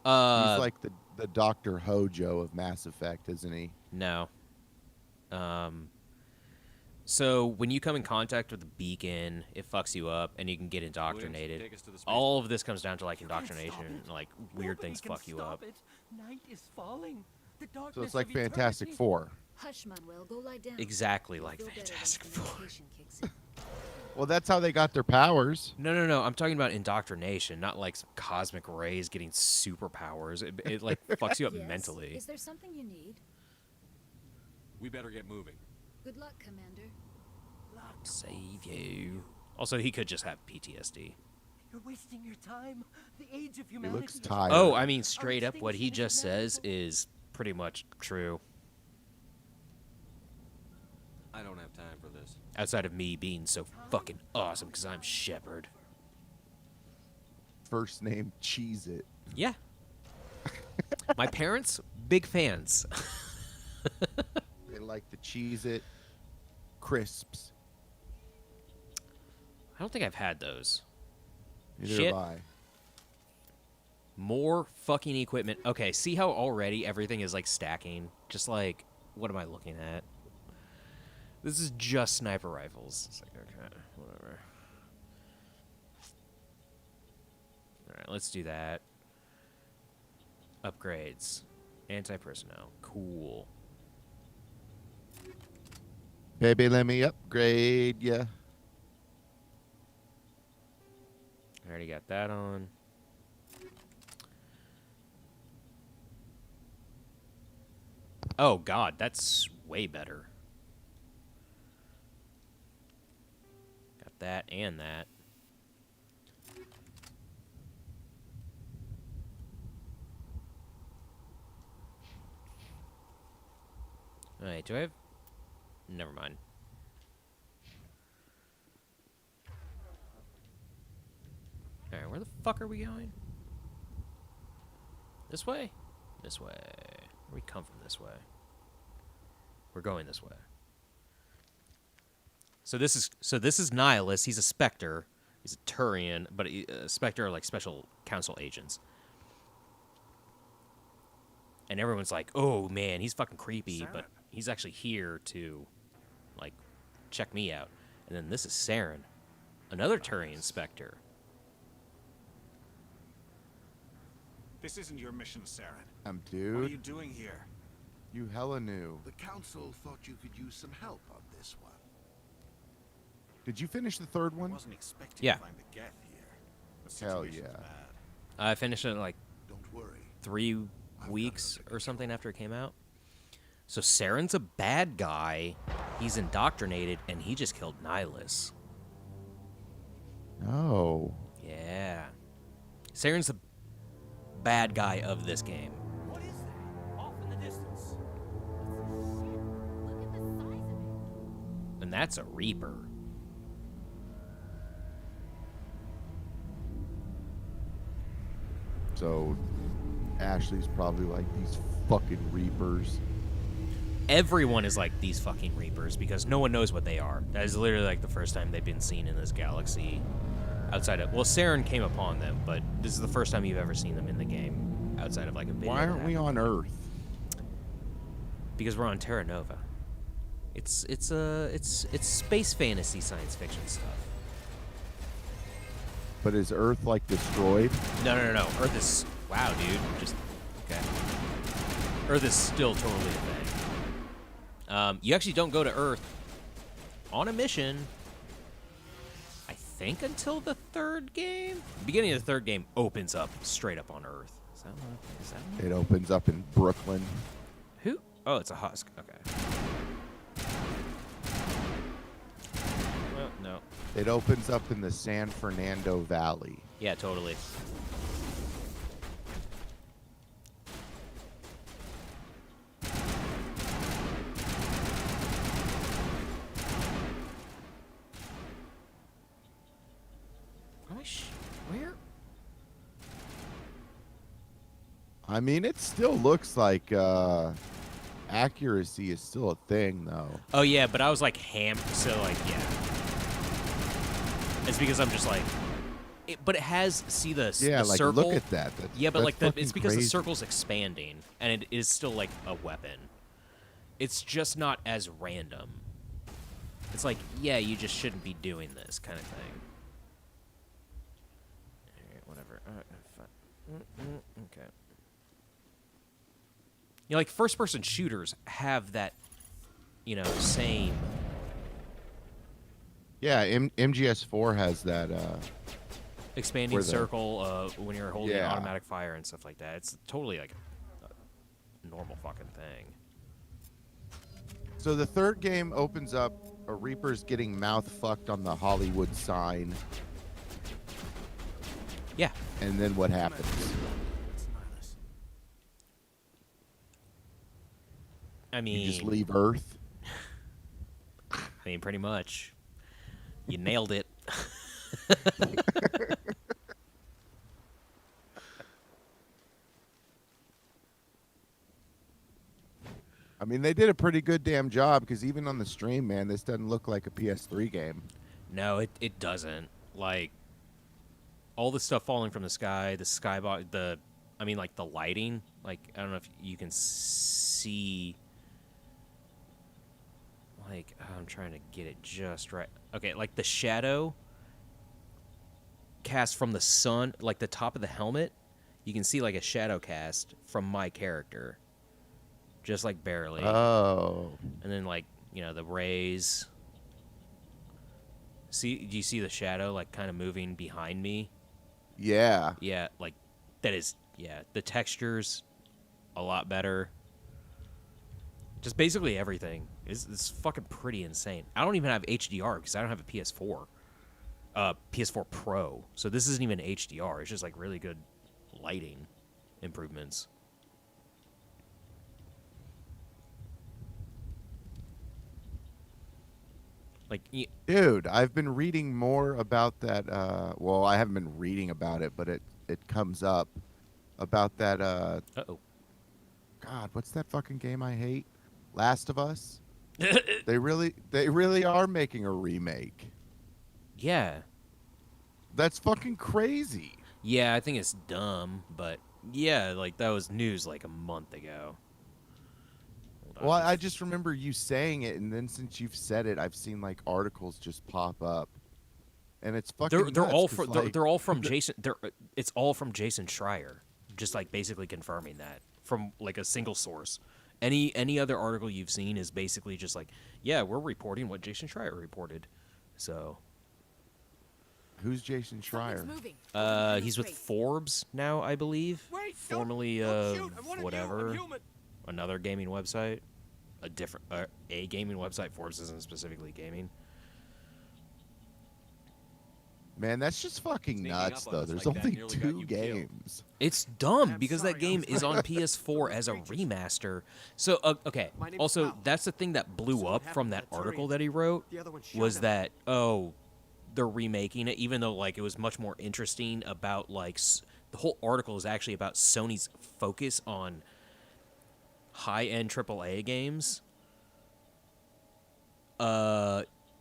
He's like the Dr. Hojo of Mass Effect, isn't he? No. So when you come in contact with the beacon, it fucks you up, and you can get indoctrinated. take us to the space All of this comes down to like indoctrination, it. and, like weird Nobody things can fuck you stop up. it. Night is falling. The darkness So it's like of Fantastic eternity. Four. Hush, Manuel. Go lie down. Exactly You'll like feel better when Fantastic the Four. medication kicks in. Well, that's how they got their powers. No. I'm talking about indoctrination, not like some cosmic rays getting superpowers. It like fucks you up Yes? mentally. Is there something you need? We better get moving. Good luck, Commander. Save you. Also, he could just have PTSD. You're wasting your time. The age of He humanity. looks tired. Oh, I mean, straight up, what he just says is pretty much true. I don't have time for this. Outside of me being so fucking awesome because I'm Shepard. First name Cheese It. Yeah. My parents, big fans. They like the Cheese It crisps. I don't think I've had those. Neither Shit. have I. More fucking equipment. Okay, see how already everything is like stacking? Just like, what am I looking at? This is just sniper rifles. It's like, okay, whatever. Alright, let's do that. Upgrades. Anti-personnel. Cool. Baby, let me upgrade ya. I already got that on. Oh, God, that's way better. Got that and that. Alright, do I have... Never mind. Alright, where the fuck are we going? This way? This way. We come from this way. We're going this way. So this is Nihilus. He's a Spectre. He's a Turian, but Spectre are like special council agents. And everyone's like, "Oh man, he's fucking creepy," but he's actually here to, like, check me out. And then this is Saren, another Turian Spectre. This isn't your mission, Saren. Dude. What are you doing here? You hella knew. The council thought you could use some help on this one. Did you finish the third one? I wasn't expecting Yeah. to find the Geth here. The Hell situation's yeah. bad. I finished it in like Don't worry. 3 weeks or something after it came out. So Saren's a bad guy. He's indoctrinated, and he just killed Nihilus. No. Yeah. Saren's the bad guy of this game. What is that? Off in the distance. And that's a Reaper. So Ashley's probably like these fucking Reapers. Everyone is like these fucking Reapers because no one knows what they are. That is literally like the first time they've been seen in this galaxy outside of, well, Saren came upon them, but this is the first time you've ever seen them in the game outside of like a video. Why aren't we on Earth? Because we're on Terra Nova. It's space fantasy science fiction stuff. But is Earth like destroyed? No. Earth is, wow, dude. Just okay. Earth is still totally a thing. You actually don't go to Earth on a mission, I think, until the third game. The beginning of the third game opens up straight up on Earth. Is that one? It opens up in Brooklyn. Who? Oh, it's a husk. Okay. Well, no. It opens up in the San Fernando Valley. Yeah, totally. Where? I mean, it still looks like accuracy is still a thing, though. Oh, yeah, but I was like so like, yeah. It's because I'm just like, but it has, see the like, circle? look at that. Yeah, but like, it's because crazy. the circle's expanding, and it is still like a weapon. It's just not as random. It's like, yeah, you just shouldn't be doing this kind of thing. Whatever. Fine. Okay. You know, like first-person shooters have that, you know, same. Yeah, MGS4 has that. Expanding circle when you're holding automatic fire and stuff like that. It's totally like a normal fucking thing. So the third game opens up a Reaper's getting mouth fucked on the Hollywood sign. Yeah. And then what happens? I mean, you just leave Earth? I mean, pretty much. You nailed it. I mean, they did a pretty good damn job, because even on the stream, man, this doesn't look like a PS3 game. No, it doesn't. Like, all the stuff falling from the sky, the skybox, I mean, like, the lighting. Like, I don't know if you can see. Like, I'm trying to get it just right. Okay, like the shadow cast from the sun, like the top of the helmet, you can see like a shadow cast from my character. Just like barely. Oh. And then like, you know, the rays. Do you see the shadow like kind of moving behind me? Yeah. Yeah, like that is, yeah, the textures a lot better. Just basically everything. It's fucking pretty insane. I don't even have HDR because I don't have a PS4. PS4 Pro. So this isn't even HDR. It's just like really good lighting improvements. Like, dude, I've been reading more about that. Well, I haven't been reading about it, but it comes up about that. Uh-oh. God, what's that fucking game I hate? Last of Us. They really are making a remake. Yeah. That's fucking crazy. Yeah, I think it's dumb, but yeah, like that was news like a month ago. Well, I just remember you saying it, and then since you've said it, I've seen like articles just pop up, and it's fucking. They're all from Jason. It's all from Jason Schreier, just like basically confirming that from like a single source. Any other article you've seen is basically just like, yeah, we're reporting what Jason Schreier reported. So. Who's Jason Schreier? He's with Forbes now, I believe. Formerly whatever, another gaming website, a gaming website. Forbes isn't specifically gaming. Man, that's just fucking nuts, though. There's only 2 games. It's dumb because that game is on PS4 as a remaster. So, okay. Also, that's the thing that blew up from that article that he wrote was that, oh, they're remaking it, even though, like, it was much more interesting about, like, the whole article is actually about Sony's focus on high-end AAA games.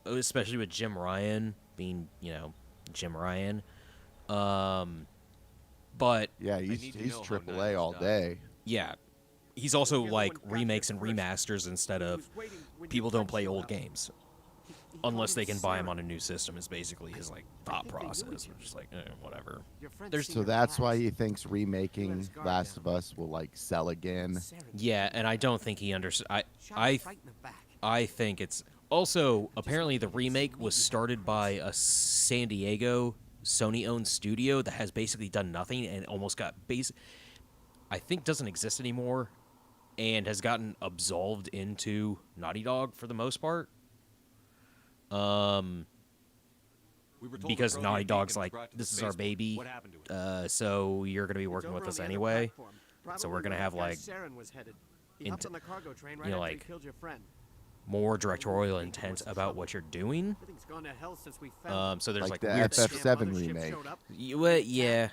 Especially with Jim Ryan being, you know, Jim Ryan. But yeah, he's AAA all day. Yeah, he's also like remakes and remasters instead of people don't play old games unless they can buy them on a new system. Is basically his like thought process. We're just like whatever. So that's why he thinks remaking Last of Us will like sell again. Yeah, and I don't think he understands. I think it's also apparently the remake was started by a San Diego Sony-owned studio that has basically done nothing and almost got I think doesn't exist anymore, and has gotten absolved into Naughty Dog for the most part. Because Naughty Dog's like, this is our baby, so you're going to be working with us anyway. So we're going to have like, like more directorial intent about what you're doing. So there's like the weird FF7 remake. Yeah.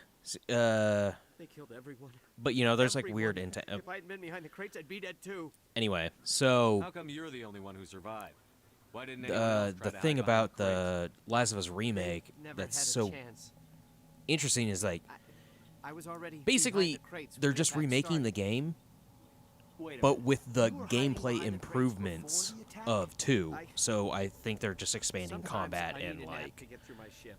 They killed everyone. But there's like weird intent. If I hadn't been behind the crates, I'd be dead too. Anyway, so how come you're the only one who survived? Why didn't anyone else try the to thing hide about behind the Last of Us remake that's so interesting is like I was already basically behind the crates they're when just that remaking started. the game, Wait a but minute. with the You were hiding gameplay behind the crates improvements before the attack? of 2. So I think they're just expanding Sometimes combat I and need a nap like to get through my shift.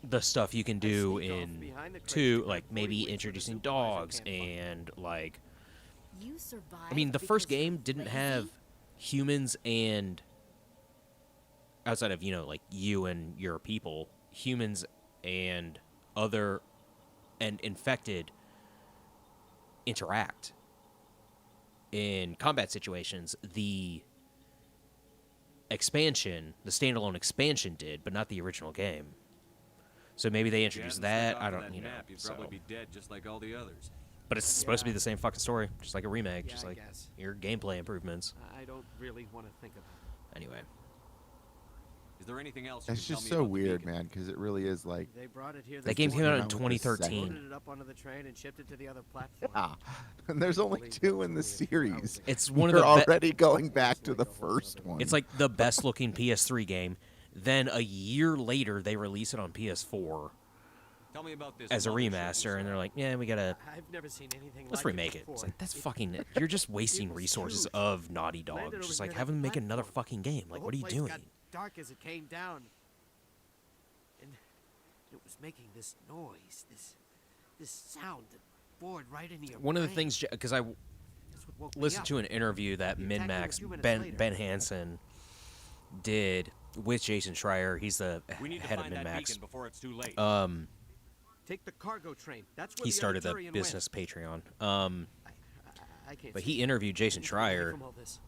the stuff you can do sneak off in behind the crates 2, to like grab 40 maybe weights so the introducing supervisor dogs and like. You survived. I mean, the first game didn't have humans and outside of like you and your people, humans and other and infected interact in combat situations. The expansion, the standalone expansion did, but not the original game. So maybe they introduced that. I don't, You'd probably be dead just like all the others. But it's supposed to be the same fucking story, just like a remake, just I like guess. your gameplay improvements. I don't really want to think about it. Anyway. Is there anything else you It's can just tell me so about the weird, beacon? man, because it really is like. They brought it here. That game came out in 2013. Loaded it up onto the train and shipped it to the other platform. Yeah, and there's only 2 in the series. It's one of They're the already going back to the first one. It's like the best looking PS3 game. Then a year later, they release it on PS4 Tell me about this as a mother ship remaster, and they're like, "Yeah, we gotta I've never seen anything let's like remake it." before. It's like that's fucking. You're just wasting resources of Naughty Dog. Landed Just over like near have that them make another platform. fucking game. Like, The what are whole you place doing? got dark as it came down, and it was making this noise, this sound that bored right into your One of the brain. things, because I That's what woke me listened up. to an interview that The attack came a MinMax few minutes Ben later. Hansen did with Jason Schreier. He's the We need to head of find that MinMax. beacon before it's too late. Take the cargo train. That's where He the started the Arcturian business went. Patreon. I can't But see he it. interviewed Jason I need to get away Schreier, from all this.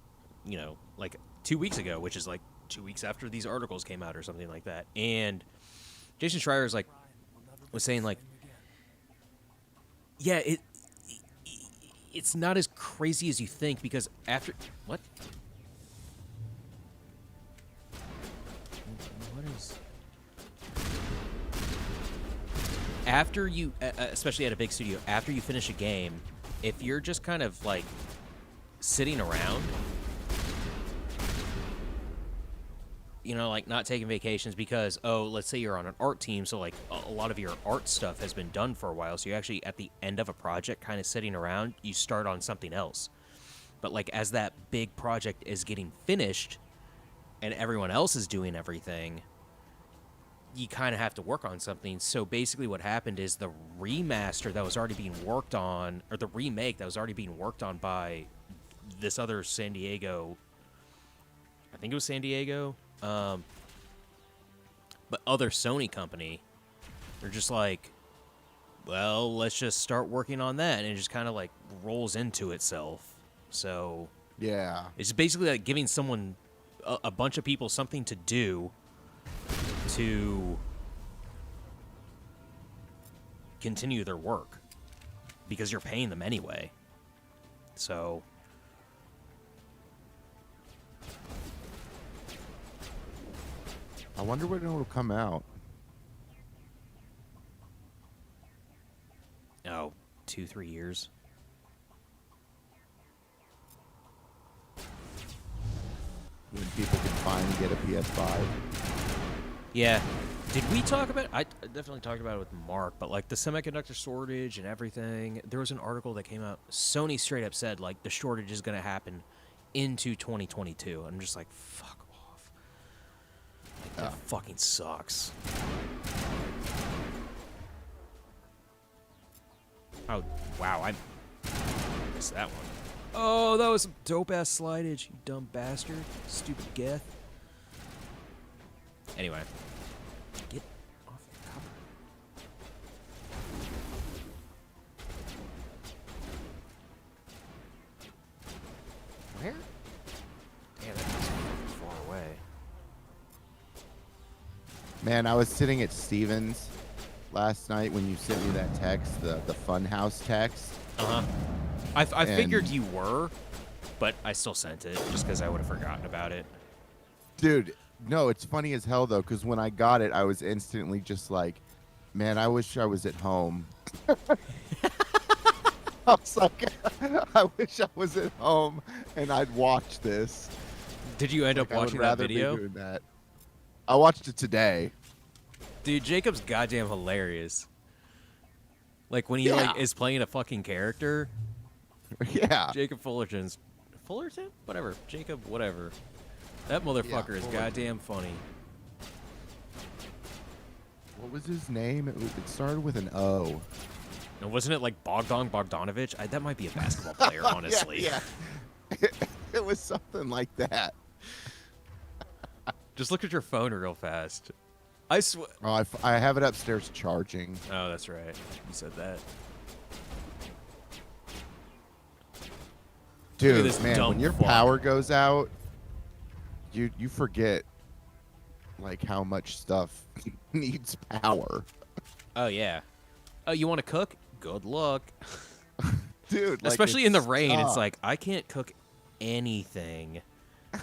like 2 weeks ago, which is like 2 weeks after these articles came out or something like that. And Jason Schreier is like was saying like, yeah, it's not as crazy as you think because after what is after you, especially at a big studio, after you finish a game, if you're just kind of like sitting around, like not taking vacations because, let's say you're on an art team, so like a lot of your art stuff has been done for a while, so you actually at the end of a project kind of sitting around, you start on something else. But like as that big project is getting finished and everyone else is doing everything, you kind of have to work on something. So basically what happened is the remaster that was already being worked on, or the remake that was already being worked on by this other San Diego, I think it was San Diego, but other Sony company, they're just like, well, let's just start working on that, and it just kind of like rolls into itself. So yeah, it's basically like giving someone, a bunch of people, something to do to continue their work because you're paying them anyway. So I wonder when it'll come out. 2-3 years. When people can finally get a PS5. Yeah. Did we talk about I definitely talked about it with Mark, but like the semiconductor shortage and everything, there was an article that came out. Sony straight up said like the shortage is going to happen into 2022. I'm just like, fuck off. Like, that fucking sucks. Oh, wow, I missed that one. Oh, that was some dope-ass slidage, you dumb bastard. Stupid geth. Anyway. Get off the cover. Where? Damn, that was far away. Man, I was sitting at Steven's last night when you sent me that text, the Funhouse text. Uh-huh. I figured you were, but I still sent it just because I would have forgotten about it. Dude, no, it's funny as hell, though, because when I got it, I was instantly just like, man, I wish I was at home. I was like, I wish I was at home and I'd watch this. Did you end up watching that video? Be doing that. I watched it today. Dude, Jacob's goddamn hilarious. Like, when he like is playing a fucking character. Yeah. Jacob Fullerton's... Fullerton? Whatever. Jacob, whatever. That motherfucker is goddamn funny. What was his name? It started with an O. And wasn't it like Bogdan Bogdanovic? That might be a basketball player, honestly. Yeah. It was something like that. Just look at your phone real fast. I swear. Oh, I have it upstairs charging. Oh, that's right. You said that. Dude, man, when your power goes out, you forget like how much stuff needs power. Oh yeah. Oh, you want to cook? Good luck. Dude, like, especially in the rain, it's like I can't cook anything.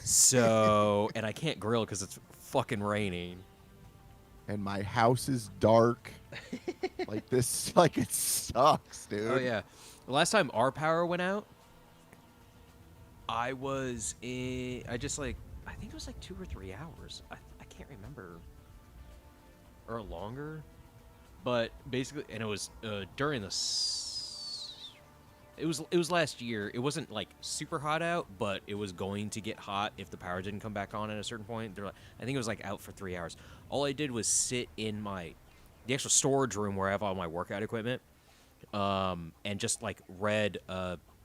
So, and I can't grill because it's fucking raining. And my house is dark. Like this, like it sucks, dude. Oh yeah. The last time our power went out, I was in. I think it was like 2 or 3 hours. I can't remember. Or longer. But basically, and it was during the. It was last year. It wasn't like super hot out, but it was going to get hot if the power didn't come back on at a certain point. They're like, I think it was like out for 3 hours. All I did was sit in the actual storage room where I have all my workout equipment, and just like read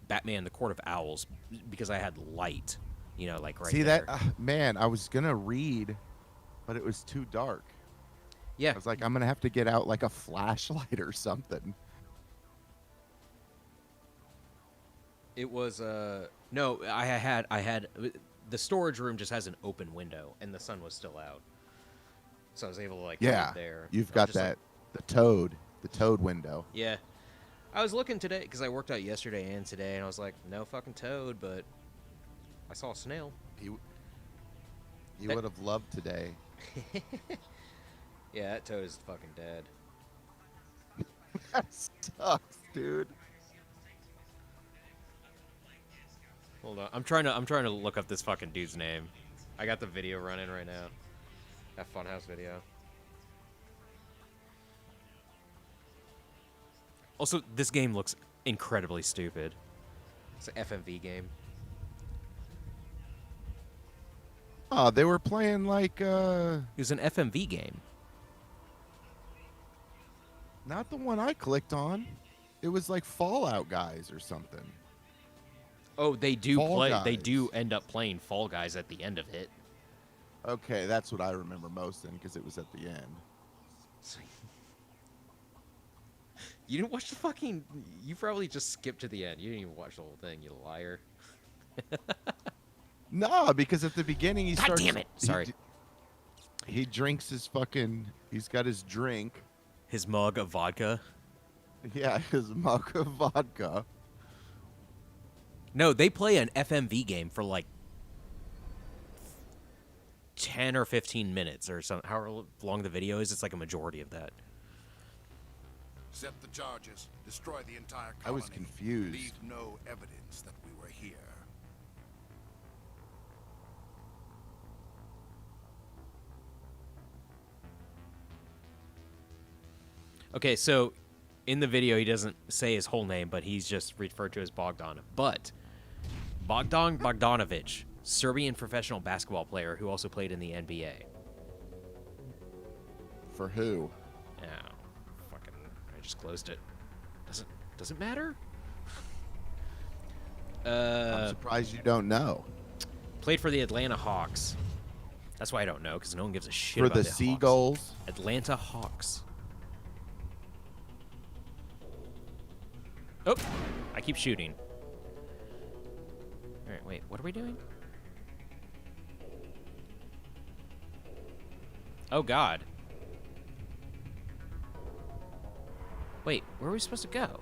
Batman: The Court of Owls because I had light, like right. See there. that, man? I was gonna read, but it was too dark. Yeah, I was like, I'm gonna have to get out like a flashlight or something. It was no, I had the storage room just has an open window and the sun was still out, so I was able to like read there. You've got that the toad window. Yeah, I was looking today because I worked out yesterday and today, and I was like, no fucking toad, but I saw a snail. You would have loved today. Yeah, that toad is fucking dead. That sucks, dude. Hold on, I'm trying to look up this fucking dude's name. I got the video running right now. That Funhouse video. Also, this game looks incredibly stupid. It's an FMV game. Oh, they were playing like It was an FMV game. Not the one I clicked on. It was like Fallout guys or something. Oh, they do Fall play. Guys. They do end up playing Fall Guys at the end of it. Okay, that's what I remember most then, because it was at the end. You didn't watch the fucking. You probably just skipped to the end. You didn't even watch the whole thing. You liar. No, because at the beginning he God starts. damn it! Sorry. He drinks his fucking. He's got his drink. His mug of vodka. Yeah, his mug of vodka. No, they play an FMV game for like 10 or 15 minutes or something. However long the video is, it's like a majority of that. Set the charges. Destroy the entire colony. I was confused. Leave no evidence that we were here. Okay, so in the video, he doesn't say his whole name, but he's just referred to as Bogdan. But Bogdan Bogdanovic, Serbian professional basketball player who also played in the NBA. For who? Yeah, fucking, I just closed it. Doesn't matter? I'm surprised you don't know. Played for the Atlanta Hawks. That's why I don't know, because no one gives a shit For about the the Hawks. Seagulls? Atlanta Hawks. Oh, I keep shooting. All right, wait, what are we doing? Oh, God. Wait, where are we supposed to go?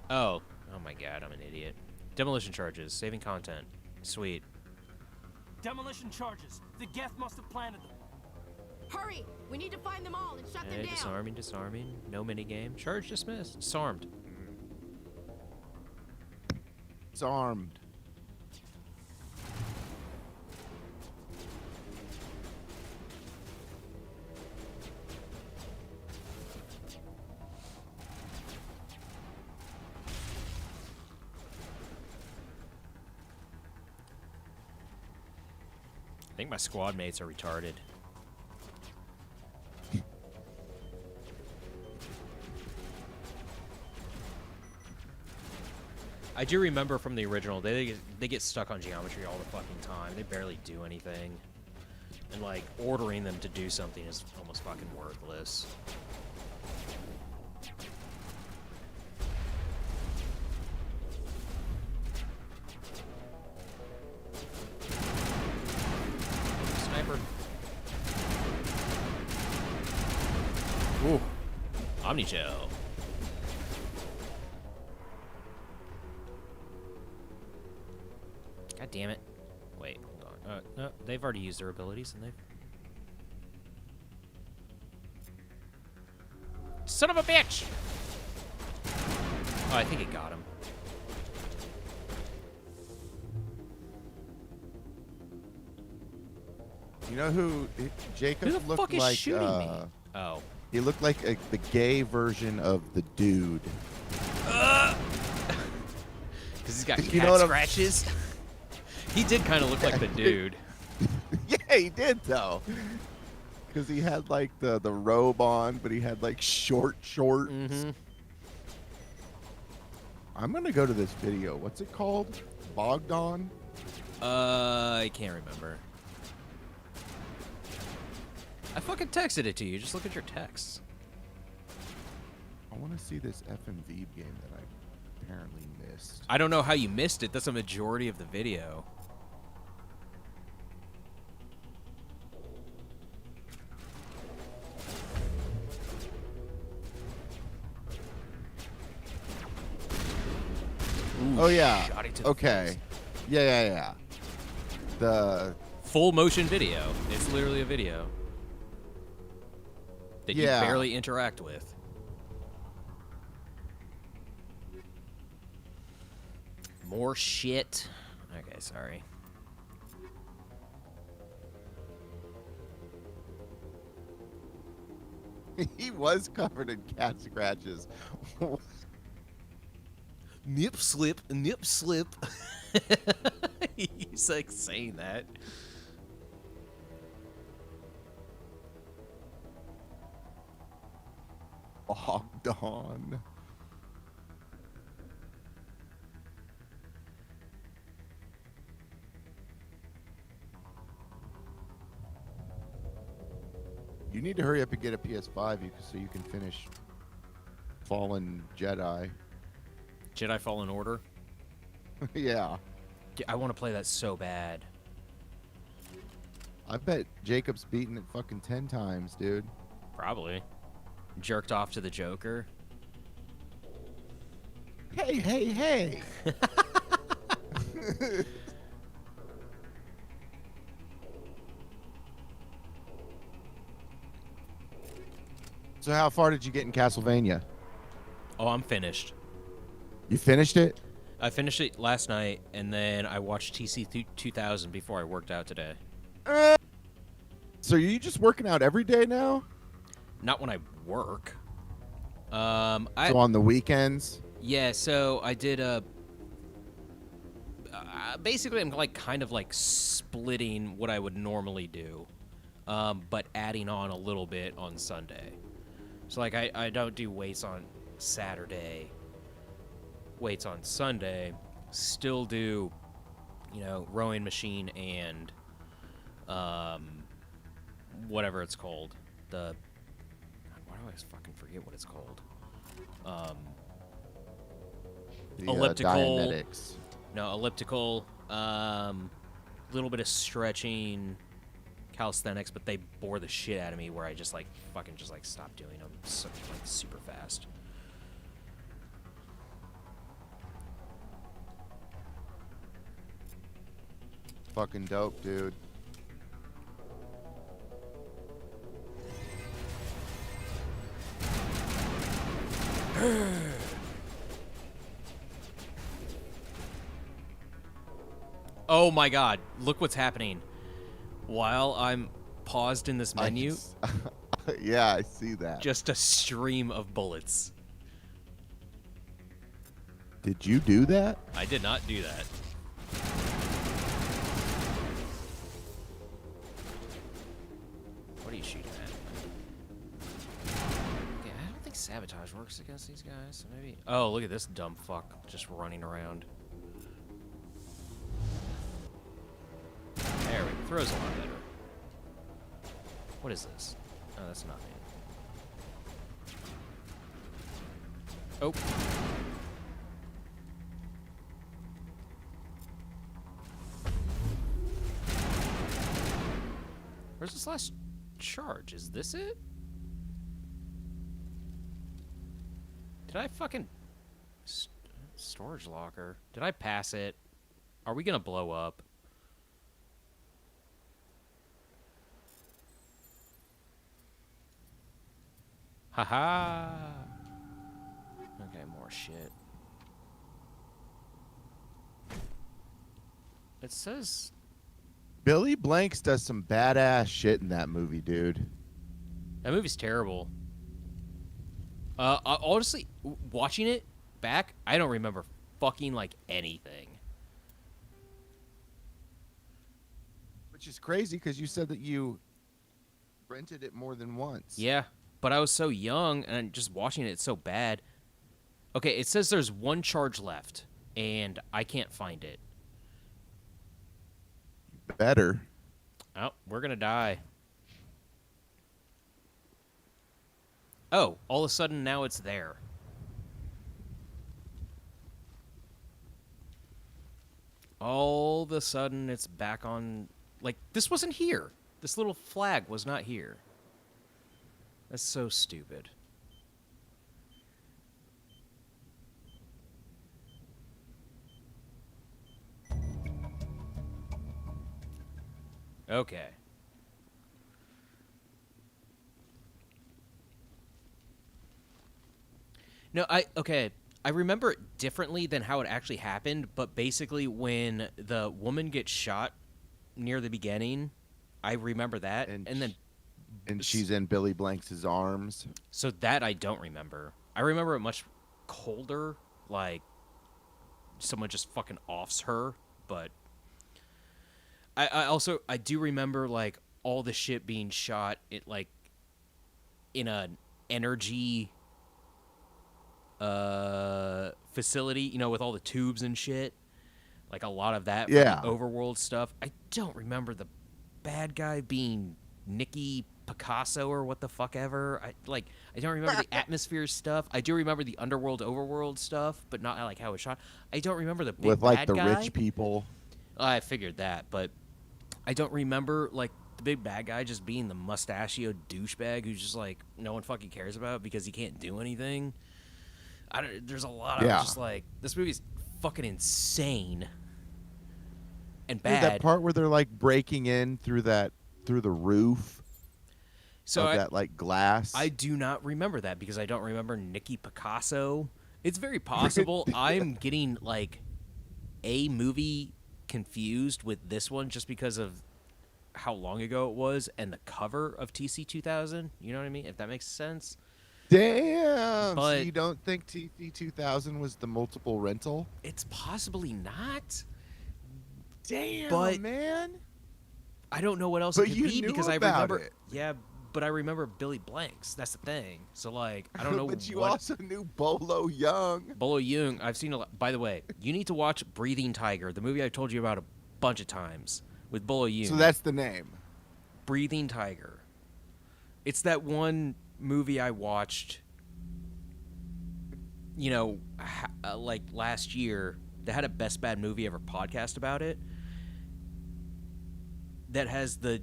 Oh my God, I'm an idiot. Demolition charges, saving content. Sweet. Demolition charges. The Geth must have planted them. Hurry! We need to find them all and shut them down. Disarming. No minigame. Charge dismissed. Disarmed. Disarmed. I think my squad mates are retarded. I do remember from the original, they get stuck on geometry all the fucking time. They barely do anything. And, like, ordering them to do something is almost fucking worthless. Sniper. Ooh. Omni-gel. God damn it. Wait, hold on. No, they've already used their abilities, and they've... Son of a bitch! Oh, I think it got him. You know who Jacob Who the looked fuck is like? shooting me? Oh. He looked like the gay version of the dude. Because he's got You know cat what I'm- scratches. He did kind of look like the dude. Yeah, he did though. Because he had like the robe on, but he had like shorts. Mm-hmm. I'm gonna go to this video. What's it called? Bogdan? I can't remember. I fucking texted it to you. Just look at your texts. I want to see this FMV game that I apparently missed. I don't know how you missed it. That's a majority of the video. Ooh, Oh yeah. shot it to the Okay. face. Yeah. The Full motion video. It's literally a video that Yeah. you barely interact with. More shit. Okay, sorry. he was covered in cat scratches. Nip slip. He's like saying that. Bogdan. You need to hurry up and get a PS5 so you can finish Fallen Jedi. Jedi Fallen Order. Yeah. I want to play that so bad. I bet Jacob's beaten it fucking 10 times, dude. Probably. Jerked off to the Joker. Hey. So how far did you get in Castlevania? Oh, I'm finished. You finished it? I finished it last night, and then I watched TC 2000 before I worked out today. So are you just working out every day now? Not when I work. So on the weekends? Yeah, so I did basically I'm like kind of like splitting what I would normally do, but adding on a little bit on Sunday. So like I don't do weights on Saturday, weights on Sunday, still do, you know, rowing machine and whatever it's called. Why do I always fucking forget what it's called? Elliptical. Dianetics. No, elliptical. Little bit of stretching, calisthenics, but they bore the shit out of me where I just like fucking just like stop doing them so, like super fast. Fucking dope, dude. Oh my god, look what's happening. While I'm paused in this menu, yeah, I see that. just a stream of bullets. Did you do that? I did not do that. What are you shooting at? Okay, I don't think sabotage works against these guys, so maybe... Oh, look at this dumb fuck just running around. There we go. Throws a lot better. What is this? Oh, that's nothing. Oh. Where's this last charge? Is this it? Did I fucking... storage locker. Did I pass it? Are we gonna blow up? Haha. Okay, more shit. It says... Billy Blanks does some badass shit in that movie, dude. That movie's terrible. Honestly, watching it back, I don't remember fucking, like, anything. Which is crazy, because you said that you rented it more than once. Yeah, but I was so young, and just watching it, it's so bad. Okay, it says there's one charge left, and I can't find it. Better. Oh, we're gonna die. Oh, all of a sudden now it's there. All of a sudden it's back on... Like, this wasn't here. This little flag was not here. That's so stupid. Okay. No, okay. I remember it differently than how it actually happened, but basically when the woman gets shot near the beginning, I remember that, and then... And she's in Billy Blanks' arms. So that I don't remember. I remember it much colder, like someone just fucking offs her, but... I do remember, like, all the shit being shot like in an energy facility, you know, with all the tubes and shit. Like a lot of that from the overworld stuff. I don't remember the bad guy being Nicky Picasso or what the fuck ever. I don't remember the atmosphere stuff. I do remember the underworld overworld stuff, but not like how it was shot. I don't remember the big with like bad the guy. rich people. I figured that, but I don't remember like the big bad guy just being the mustachioed douchebag who's just like no one fucking cares about because he can't do anything. There's a lot of just like this movie's fucking insane and bad. Dude, that part where they're like breaking in through the roof. So that like glass. I do not remember that because I don't remember Nicky Picasso. It's very possible I'm getting like a movie confused with this one just because of how long ago it was and the cover of TC2000. You know what I mean? If that makes sense. Damn. So But you don't think TC2000 was the multiple rental? it's possibly not. Damn, But man. I don't know what else But it could you be knew because I about remember. it. Yeah, but I remember Billy Blanks. That's the thing. So like, I don't know. But you what... also knew Bolo Young. Bolo Young. I've seen a lot. By the way, you need to watch Breathing Tiger, the movie I told you about a bunch of times with Bolo Young. So that's the name. Breathing Tiger. It's that one movie I watched. You know, like last year, they had a Best Bad Movie Ever podcast about it. That has the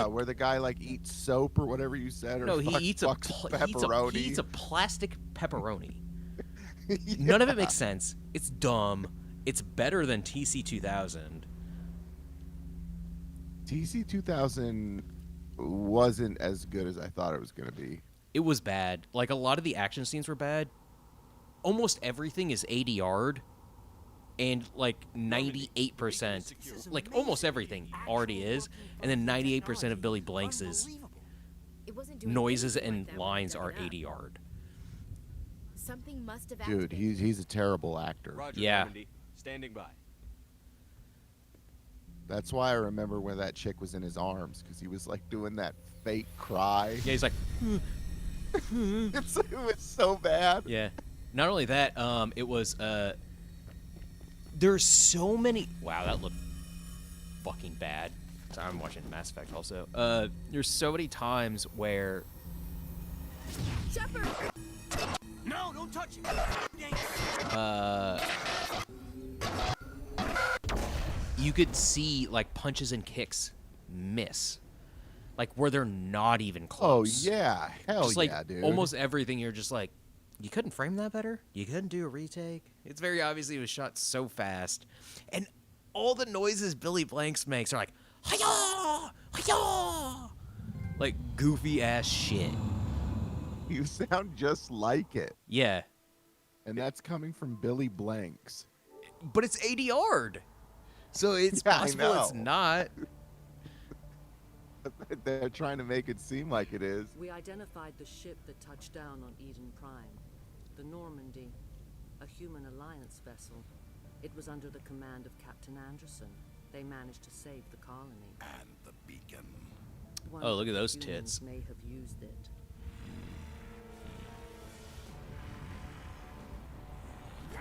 where the guy like eats soap or whatever you said, or no, he eats a pepperoni. he eats a plastic pepperoni. Yeah. None of it makes sense. It's dumb. It's better than TC2000. TC2000 wasn't as good as I thought it was going to be. It was bad. Like, a lot of the action scenes were bad. Almost everything is ADR'd. And, like, 98%, like, almost everything already is. And then 98% of Billy Blanks' noises and lines are ADR'd. Something must have Dude, he's a terrible actor. Roger, yeah. Normandy. Standing by. That's why I remember when that chick was in his arms, because he was, like, doing that fake cry. Yeah, he's like... it was so bad. Yeah. Not only that, it was... There's so many... Wow, that looked fucking bad. So I'm watching Mass Effect also. There's so many times where... Shepard! No, don't touch it! You could see, like, punches and kicks miss. Like, where they're not even close. Oh, yeah. Hell just, like, yeah, dude. Almost everything, you're just like, you couldn't frame that better? You couldn't do a retake? It's very obviously it was shot so fast. And all the noises Billy Blanks makes are like, hi-yah! Hi-yah! Like, goofy-ass shit. You sound just like it. Yeah. And that's coming from Billy Blanks. But it's ADR'd. So it's Yeah, possible it's not. They're trying to make it seem like it is. We identified the ship that touched down on Eden Prime. The Normandy. A human alliance vessel. It was under the command of Captain Anderson. They managed to save the colony. And the beacon. Oh, look at those humans tits. May have used it.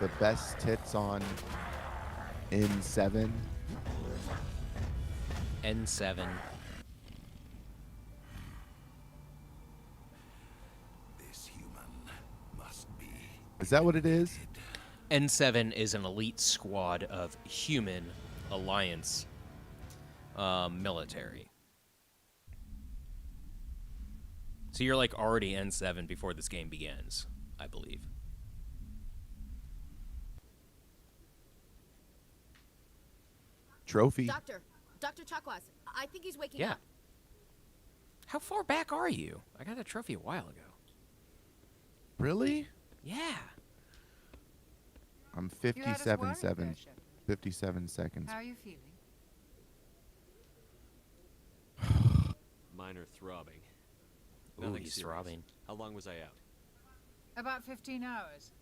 The best tits on N7. N7. This human must be. Is that what it is? N7 is an elite squad of human alliance military. So you're like already N7 before this game begins, I believe. Trophy. Dr. Chakwas, I think he's waking Yeah. up. How far back are you? I got that trophy a while ago. Really? Yeah. I'm You had us worried 57 seconds. How are you feeling? Minor throbbing. Ooh, Nothing he's serious. throbbing. How long was I out? About 15 hours.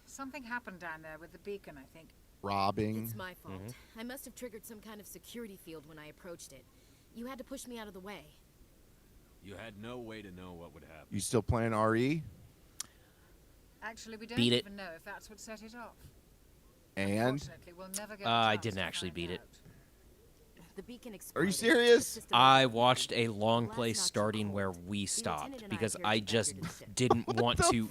Something happened down there with the beacon, I think. Robbing. It's my fault. I must have triggered some kind of security field when I approached it. You had to push me out of the way. You had no way to know what would happen. You still playing RE? Actually, we don't Beat it. even know if that's what set it off. And? Unfortunately, we'll never get a I chance didn't to actually find beat it. out. The beacon Are exploded. you serious? I watched a long play starting where we stopped because I just didn't want to.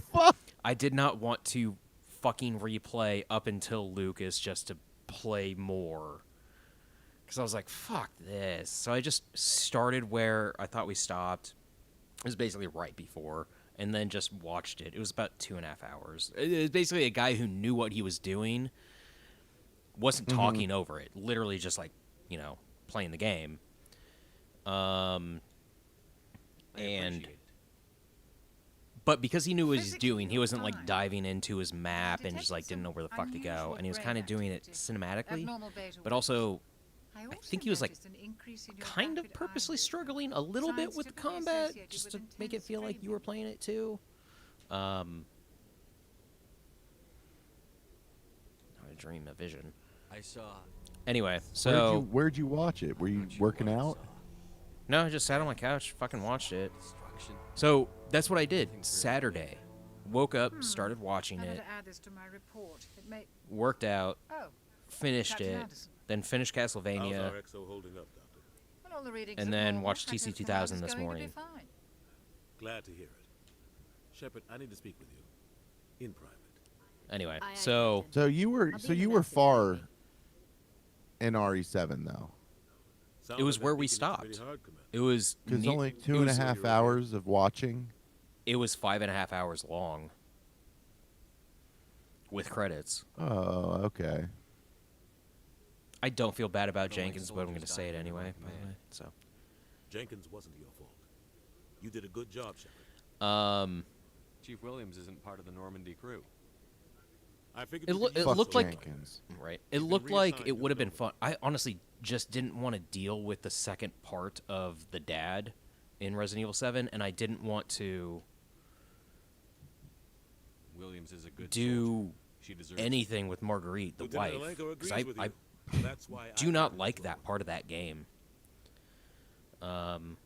I did not want to fucking replay up until Lucas just to play more. Because I was like, fuck this. So I just started where I thought we stopped. It was basically right before. And then just watched it. It was about 2.5 hours. It was basically a guy who knew what he was doing. Wasn't talking over it. Literally just like, you know, playing the game. But because he knew what he was doing, he wasn't like diving into his map and just like didn't know where the fuck to go. And he was kind of doing it cinematically. But also I think he was like kind of purposely struggling a little bit with the combat just to make it feel like you were playing it too. Not a dream, a vision. I saw. Anyway, so where'd you watch it? Were you working out? No, I just sat on my couch, fucking watched it. So that's what I did Saturday. Woke up, started watching it. Add this to my report. It may... Worked out, Oh, finished Captain it, Anderson. then finished Castlevania, How's our XO holding up, Doctor? Well, all the readings and are then normal. watched I guess TC2000 Command is this going to be morning. fine. Glad to hear it. Shepard, I need to speak with you in private. Anyway, so you were far in RE7 though. it was where we stopped. It was Because only 2.5 hours of watching. It was 5.5 hours long with credits. Oh, okay. I don't feel bad about Jenkins, but I'm going to say it anyway. By the way, so Jenkins wasn't your fault. You did a good job, Shepard. Chief Williams isn't part of the Normandy crew. I figured it looked like Jenkins. Right. It looked like it would have been fun. I honestly just didn't want to deal with the second part of the dad in Resident Evil 7, and I didn't want to Williams is a good do She deserves anything with Marguerite, the Lieutenant wife. Alenko 'Cause agrees with I you. That's why do not like that part of that game. And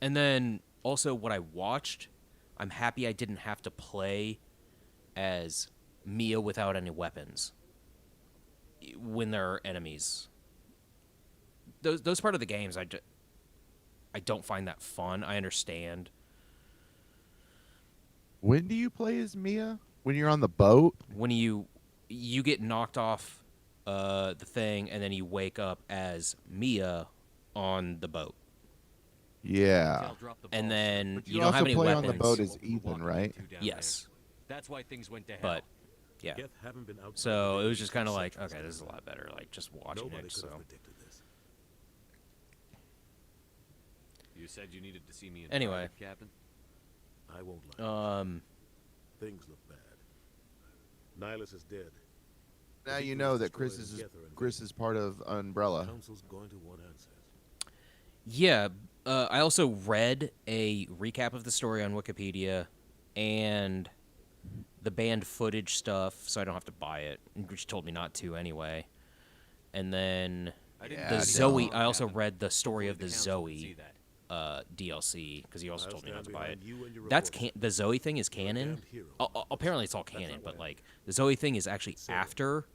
then also what I watched, I'm happy I didn't have to play as Mia without any weapons when there are enemies. Those part of the games, I don't find that fun. I understand. When do you play as Mia? When you're on the boat? When you get knocked off the thing, and then you wake up as Mia on the boat. Yeah. And then But you don't have any play weapons. on the boat as Ethan, right? Yes. That's why things went to hell. But yeah. Geth haven't been outside So the it was just kind of Navy like, since okay, this is a lot better. Like just watching Nobody it. could have So predicted this. You said you needed to see me in Anyway. private, Captain. I won't lie. Things look bad. Nihilus is dead. Now you know that Chris is part of Umbrella. Council's going to want answers. Yeah, I also read a recap of the story on Wikipedia and the banned footage stuff, so I don't have to buy it, which told me not to anyway. And then the Zoe, I also read the story of the Zoe DLC, because he also told me not to buy it. That's the Zoe thing is canon. Apparently it's all canon, but like the Zoe thing is actually after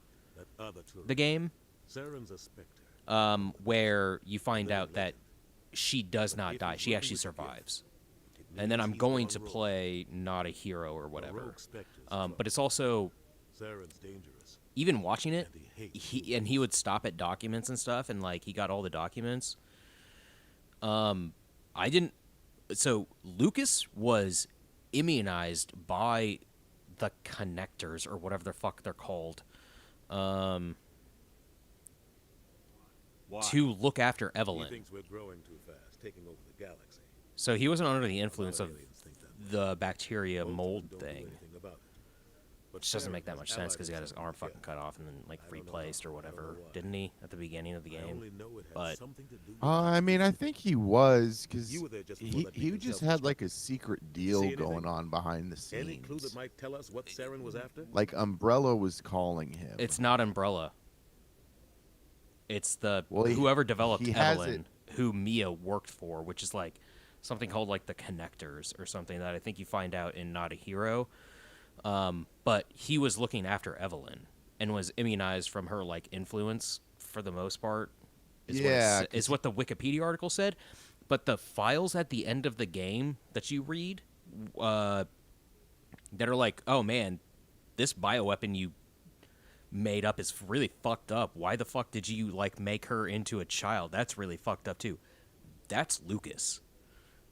the game, where you find out that she does not die. She actually survives. And then I'm going to play Not a Hero or whatever. But it's also, even watching it, he would stop at documents and stuff, and like he got all the documents. I didn't. So Lucas was immunized by the connectors or whatever the fuck they're called, to look after Evelyn. He thinks we're growing too fast, taking over the galaxy. So he wasn't under the influence of the bacteria mold thing. Which doesn't make that much sense because he got his arm fucking cut off and then like replaced or whatever, didn't he, at the beginning of the game? But I mean, I think he was, because he just had like a secret deal going on behind the scenes. Any clue that might tell us what Saren was after? Like Umbrella was calling him. It's not Umbrella. It's the whoever developed Evelyn, who Mia worked for, which is like something called like the Connectors or something that I think you find out in Not a Hero. But he was looking after Evelyn and was immunized from her like influence for the most part. Is what the Wikipedia article said. But the files at the end of the game that you read, that are like, oh man, this bioweapon you made up is really fucked up. Why the fuck did you like make her into a child? That's really fucked up too. That's Lucas.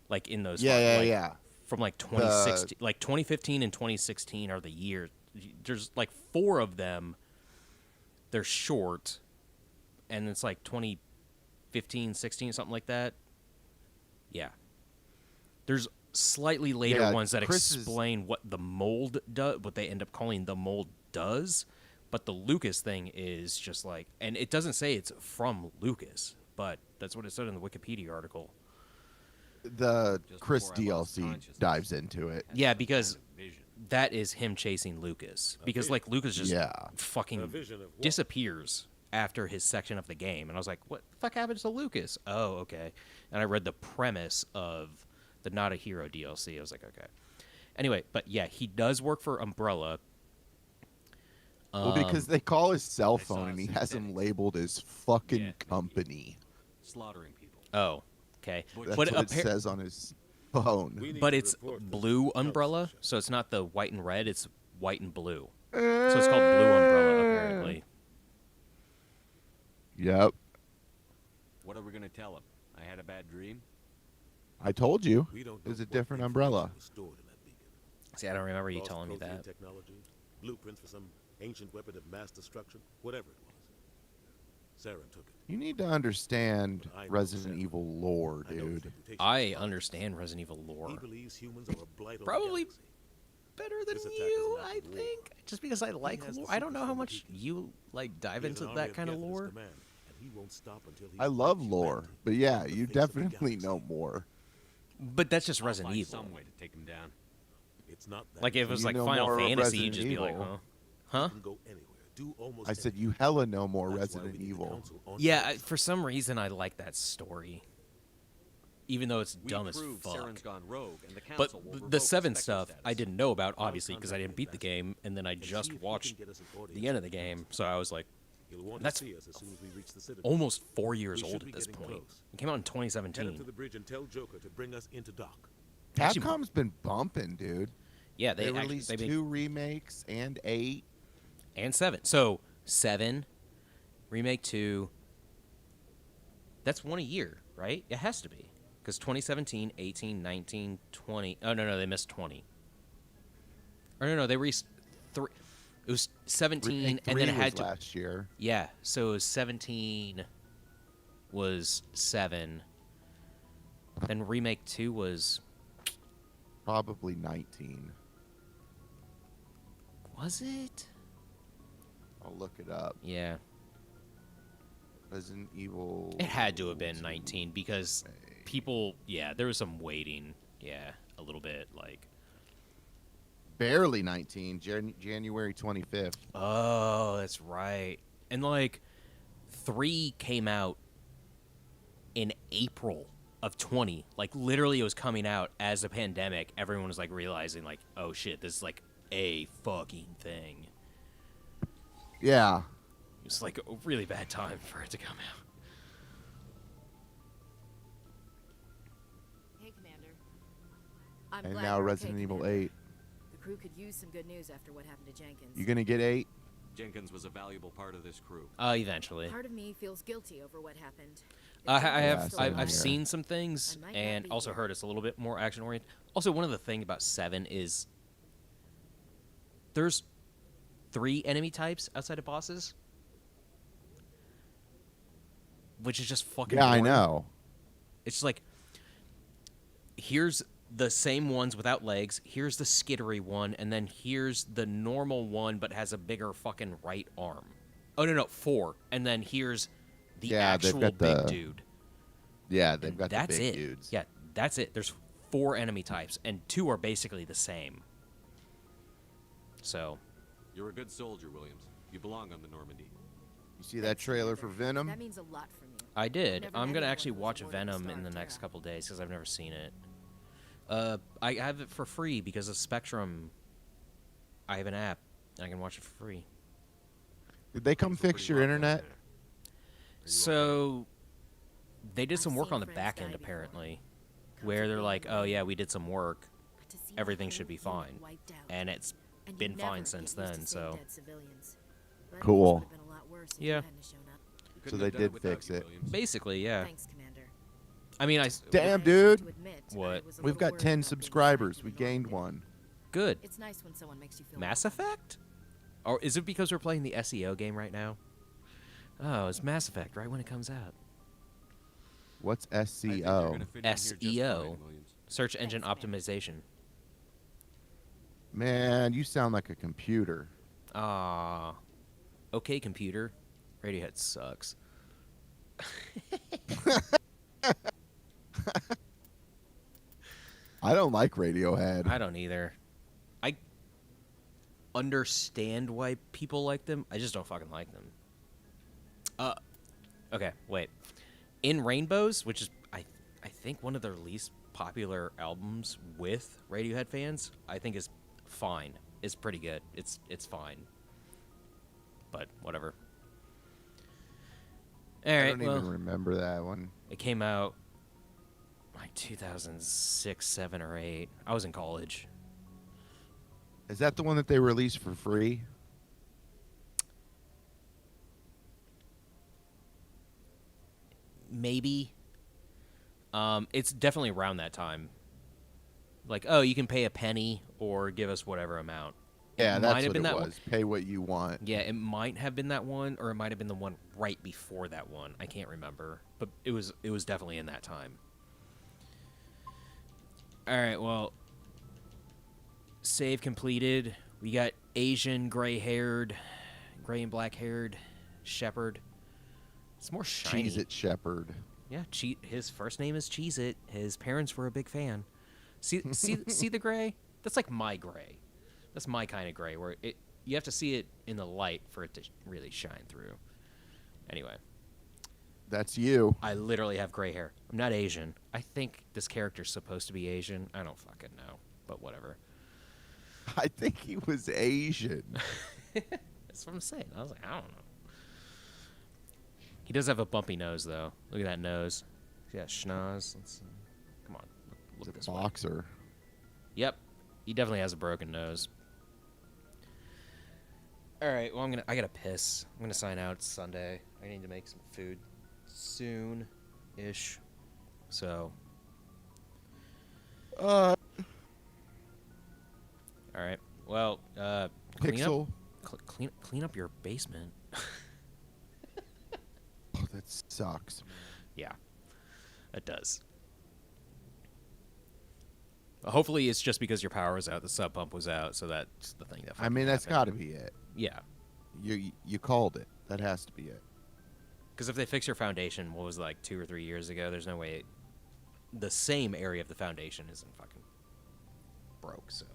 Like in those from like 2016, like 2015 and 2016 are the years. There's like 4 of them. They're short, and it's like 2015, 16, something like that. Yeah. There's slightly later ones that explain what the mold does, what they end up calling the mold does, But the Lucas thing is just like, and it doesn't say it's from Lucas, but that's what it said in the Wikipedia article. The Chris DLC dives into it. Yeah, because that is him chasing Lucas. Because like Lucas just fucking disappears after his section of the game, and I was like, "What the fuck happened to Lucas?" Oh, okay. And I read the premise of the Not a Hero DLC. I was like, okay. Anyway, but yeah, he does work for Umbrella. Well, because they call his cell phone, and he has him labeled as fucking company. Slaughtering people. Oh, okay. That's what it says on his phone. But it's blue Umbrella, so it's not the white and red. It's white and blue. So it's called Blue Umbrella, apparently. Yep. What are we going to tell him? I had a bad dream? I told you. It was a different umbrella. See, I don't remember you telling me that. Technology, blueprints for some ancient weapon of mass destruction, whatever it was. Sarah took it. You need to understand Resident Evil lore, dude. I understand Resident Evil lore. Probably better than you, I think. Just because I like lore. I don't know how much you like dive into that kind of lore. I love lore, but yeah, you definitely know more. But that's just Resident Evil. Some way to take him down. It's not that. Like if it was like Final Fantasy, you'd just be like, huh? I said you hella know more Resident Evil. Yeah, for some reason I like that story. Even though it's dumb as fuck. Saren's gone rogue, and the But council will the revoke 7 Spectre stuff status. I didn't know about, obviously, because I didn't beat the game, and then I just watched the end of the game, so I was like, that's almost 4 years old at this point. It came out in 2017. Head up to the bridge and tell Joker to bring us into dock. Capcom's been bumping, dude. Yeah, they released 2 remakes and 8 and 7. So 7, remake 2. That's one a year, right? It has to be. Because 2017, 18, 19, 20. Oh, no, they missed 20. Or no, they released 3. It was 17, and then it had to. Last year. Yeah, so it was 17 was 7. Then remake 2 was probably 19. Was it? I'll look it up. Yeah. Resident Evil. It had to have been 19 because people, there was some waiting. Yeah, a little bit, like. Barely 19, January 25th. Oh, that's right. And, like, 3 came out in April of 20. Like, literally it was coming out as a pandemic. Everyone was, like, realizing, like, oh, shit, this is, like, a fucking thing. Yeah. It was, like, a really bad time for it to come out. Hey, Commander. I'm And glad now you're Resident okay, Evil Commander. 8. The crew could use some good news after what happened to Jenkins. You gonna get 8? Jenkins was a valuable part of this crew. Eventually. Part of me feels guilty over what happened. I've seen some things and also heard it's a little bit more action oriented. Also, one of the things about 7 is there's 3 enemy types outside of bosses, which is just fucking. Yeah, boring. I know. It's like here's the same ones without legs. Here's the skittery one, and then here's the normal one but has a bigger fucking right arm. Oh no, 4, and then here's the actual big dude. Yeah, they've got that's the big it. dudes. Yeah, that's it. There's 4 enemy types, and 2 are basically the same. So. You're a good soldier, Williams. You belong on the Normandy. You see that trailer for Venom? That means a lot from you. I did. Never I'm met gonna anyone actually who's watch more than a Venom star in the of next terror. couple days because I've never seen it. I have it for free because of Spectrum. I have an app. And I can watch it for free. Did they come fix your internet? So they did some work on the back end apparently, where they're like, "Oh yeah, we did some work. Everything should be fine," and it's been fine since then. So Cool. yeah. So they did fix it. Basically, yeah. Thanks, Commander. I mean, Damn, dude. What? We've got 10 subscribers. We gained 1. Good. It's nice when someone makes you feel Mass Effect? Or is it because we're playing the SEO game right now? Oh, it's Mass Effect right when it comes out. What's SEO? SEO. Search engine optimization. Man, you sound like a computer. Ah. Okay, computer. Radiohead sucks. I don't like Radiohead. I don't either. I understand why people like them. I just don't fucking like them. Okay, wait. In Rainbows, which is I think one of their least popular albums with Radiohead fans, I think is fine. It's pretty good. It's fine. But whatever. All right, I don't even remember that one. It came out like 2006, 7, or 8. I was in college. Is that the one that they released for free? Maybe. It's definitely around that time. Like, oh, you can pay a penny or give us whatever amount. Yeah, that's what it that was. one. Pay what you want. Yeah, it might have been that one, or it might have been the one right before that one. I can't remember, but it was definitely in that time. All right, well, save completed. We got Asian, gray and black-haired shepherd. It's more shiny. Cheez-It Shepherd. Yeah, his first name is Cheez-It. His parents were a big fan. See the gray? That's like my gray. That's my kind of gray, where you have to see it in the light for it to really shine through. Anyway. That's you. I literally have gray hair. I'm not Asian. I think this character's supposed to be Asian. I don't fucking know, but whatever. I think he was Asian. That's what I'm saying. I was like, I don't know. He does have a bumpy nose, though. Look at that nose. He's got schnoz. Come on. Look this way. Boxer. Yep. He definitely has a broken nose. All right. Well, I gotta piss. I'm gonna sign out. It's Sunday. I need to make some food soon-ish. So. All right. Well, Pixel. Clean up your basement. Oh, that sucks. Yeah, it does. Hopefully, it's just because your power was out, the sub pump was out, so that's the thing that. I mean, that's got to be it. Yeah. You called it. That has to be it. Because if they fix your foundation, what was it, like 2 or 3 years ago? There's no way the same area of the foundation isn't fucking broke. So.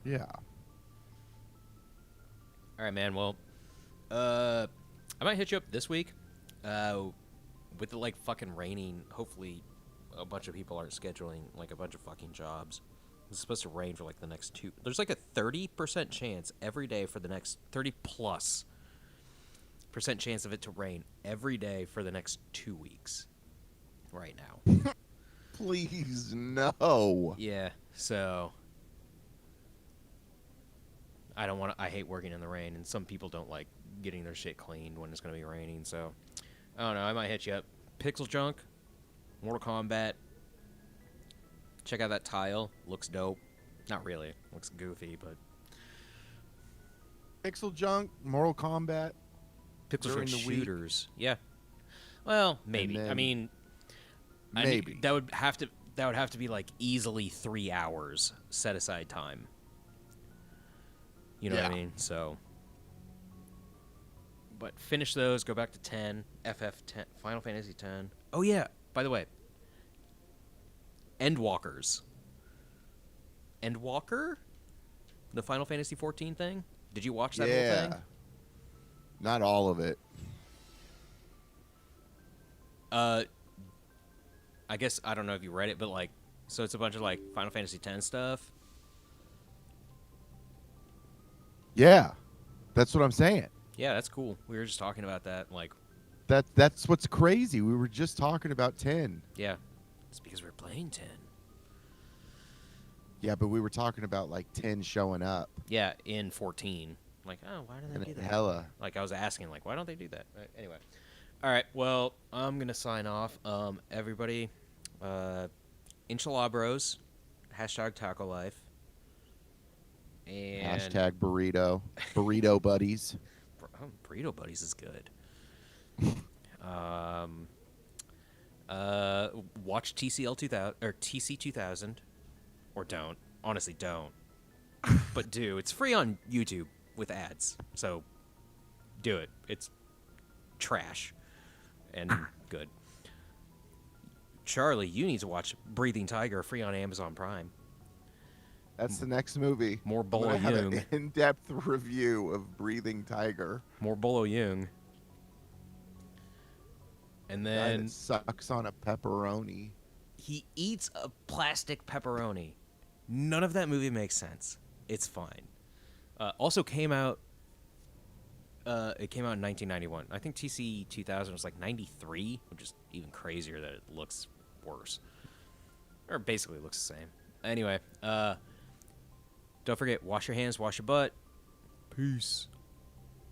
Yeah. All right, man. Well, I might hit you up this week. With it like fucking raining, hopefully a bunch of people aren't scheduling like a bunch of fucking jobs. It's supposed to rain for like the next 2. There's like a 30% chance every day for the next 30+% chance of it to rain every day for the next 2 weeks. Right now. Please no. Yeah. So I don't want to. I hate working in the rain, and some people don't like getting their shit cleaned when it's going to be raining. So I don't know. I might hit you up. Pixel Junk, Mortal Kombat. Check out that tile. Looks dope. Not really. Looks goofy, but. Pixel Junk, Mortal Kombat. Pixel Junk shooters. Yeah. Well, maybe. I mean, maybe that would have to be like easily 3 hours set aside time. You know what I mean? So. But finish those. Go back to 10. FF10. Final Fantasy 10. Oh yeah. By the way. Endwalkers. Endwalker? The Final Fantasy 14 thing? Did you watch that whole thing? Not all of it. I guess, I don't know if you read it, but like, so it's a bunch of like Final Fantasy 10 stuff. Yeah. That's what I'm saying. Yeah, that's cool. We were just talking about that, like. That's what's crazy. We were just talking about 10. Yeah. It's because we're playing 10. Yeah, but we were talking about like 10 showing up. Yeah, in 14. Like, oh, why do they do that? Hella. Like, I was asking, like, why don't they do that? Right, anyway. All right, well, I'm going to sign off. Everybody, Inshallah Bros, hashtag Taco Life. And hashtag burrito. Burrito buddies. Burrito buddies is good. Watch TCL 2000 or TC 2000, or don't. Honestly, don't. But do. It's free on YouTube. with ads. So do it. It's trash and good. Charlie, you need to watch Breathing Tiger free on Amazon Prime. That's the next movie. More I'm Bolo gonna have Jung. an in-depth review of Breathing Tiger. More Bolo Jung. And Guy then that sucks on a pepperoni. he eats a plastic pepperoni. None of that movie makes sense. It's fine. Also came out. It came out in 1991. I think TC 2000 was like 93, which is even crazier that it looks worse, or basically looks the same. Anyway, don't forget, wash your hands, wash your butt. Peace.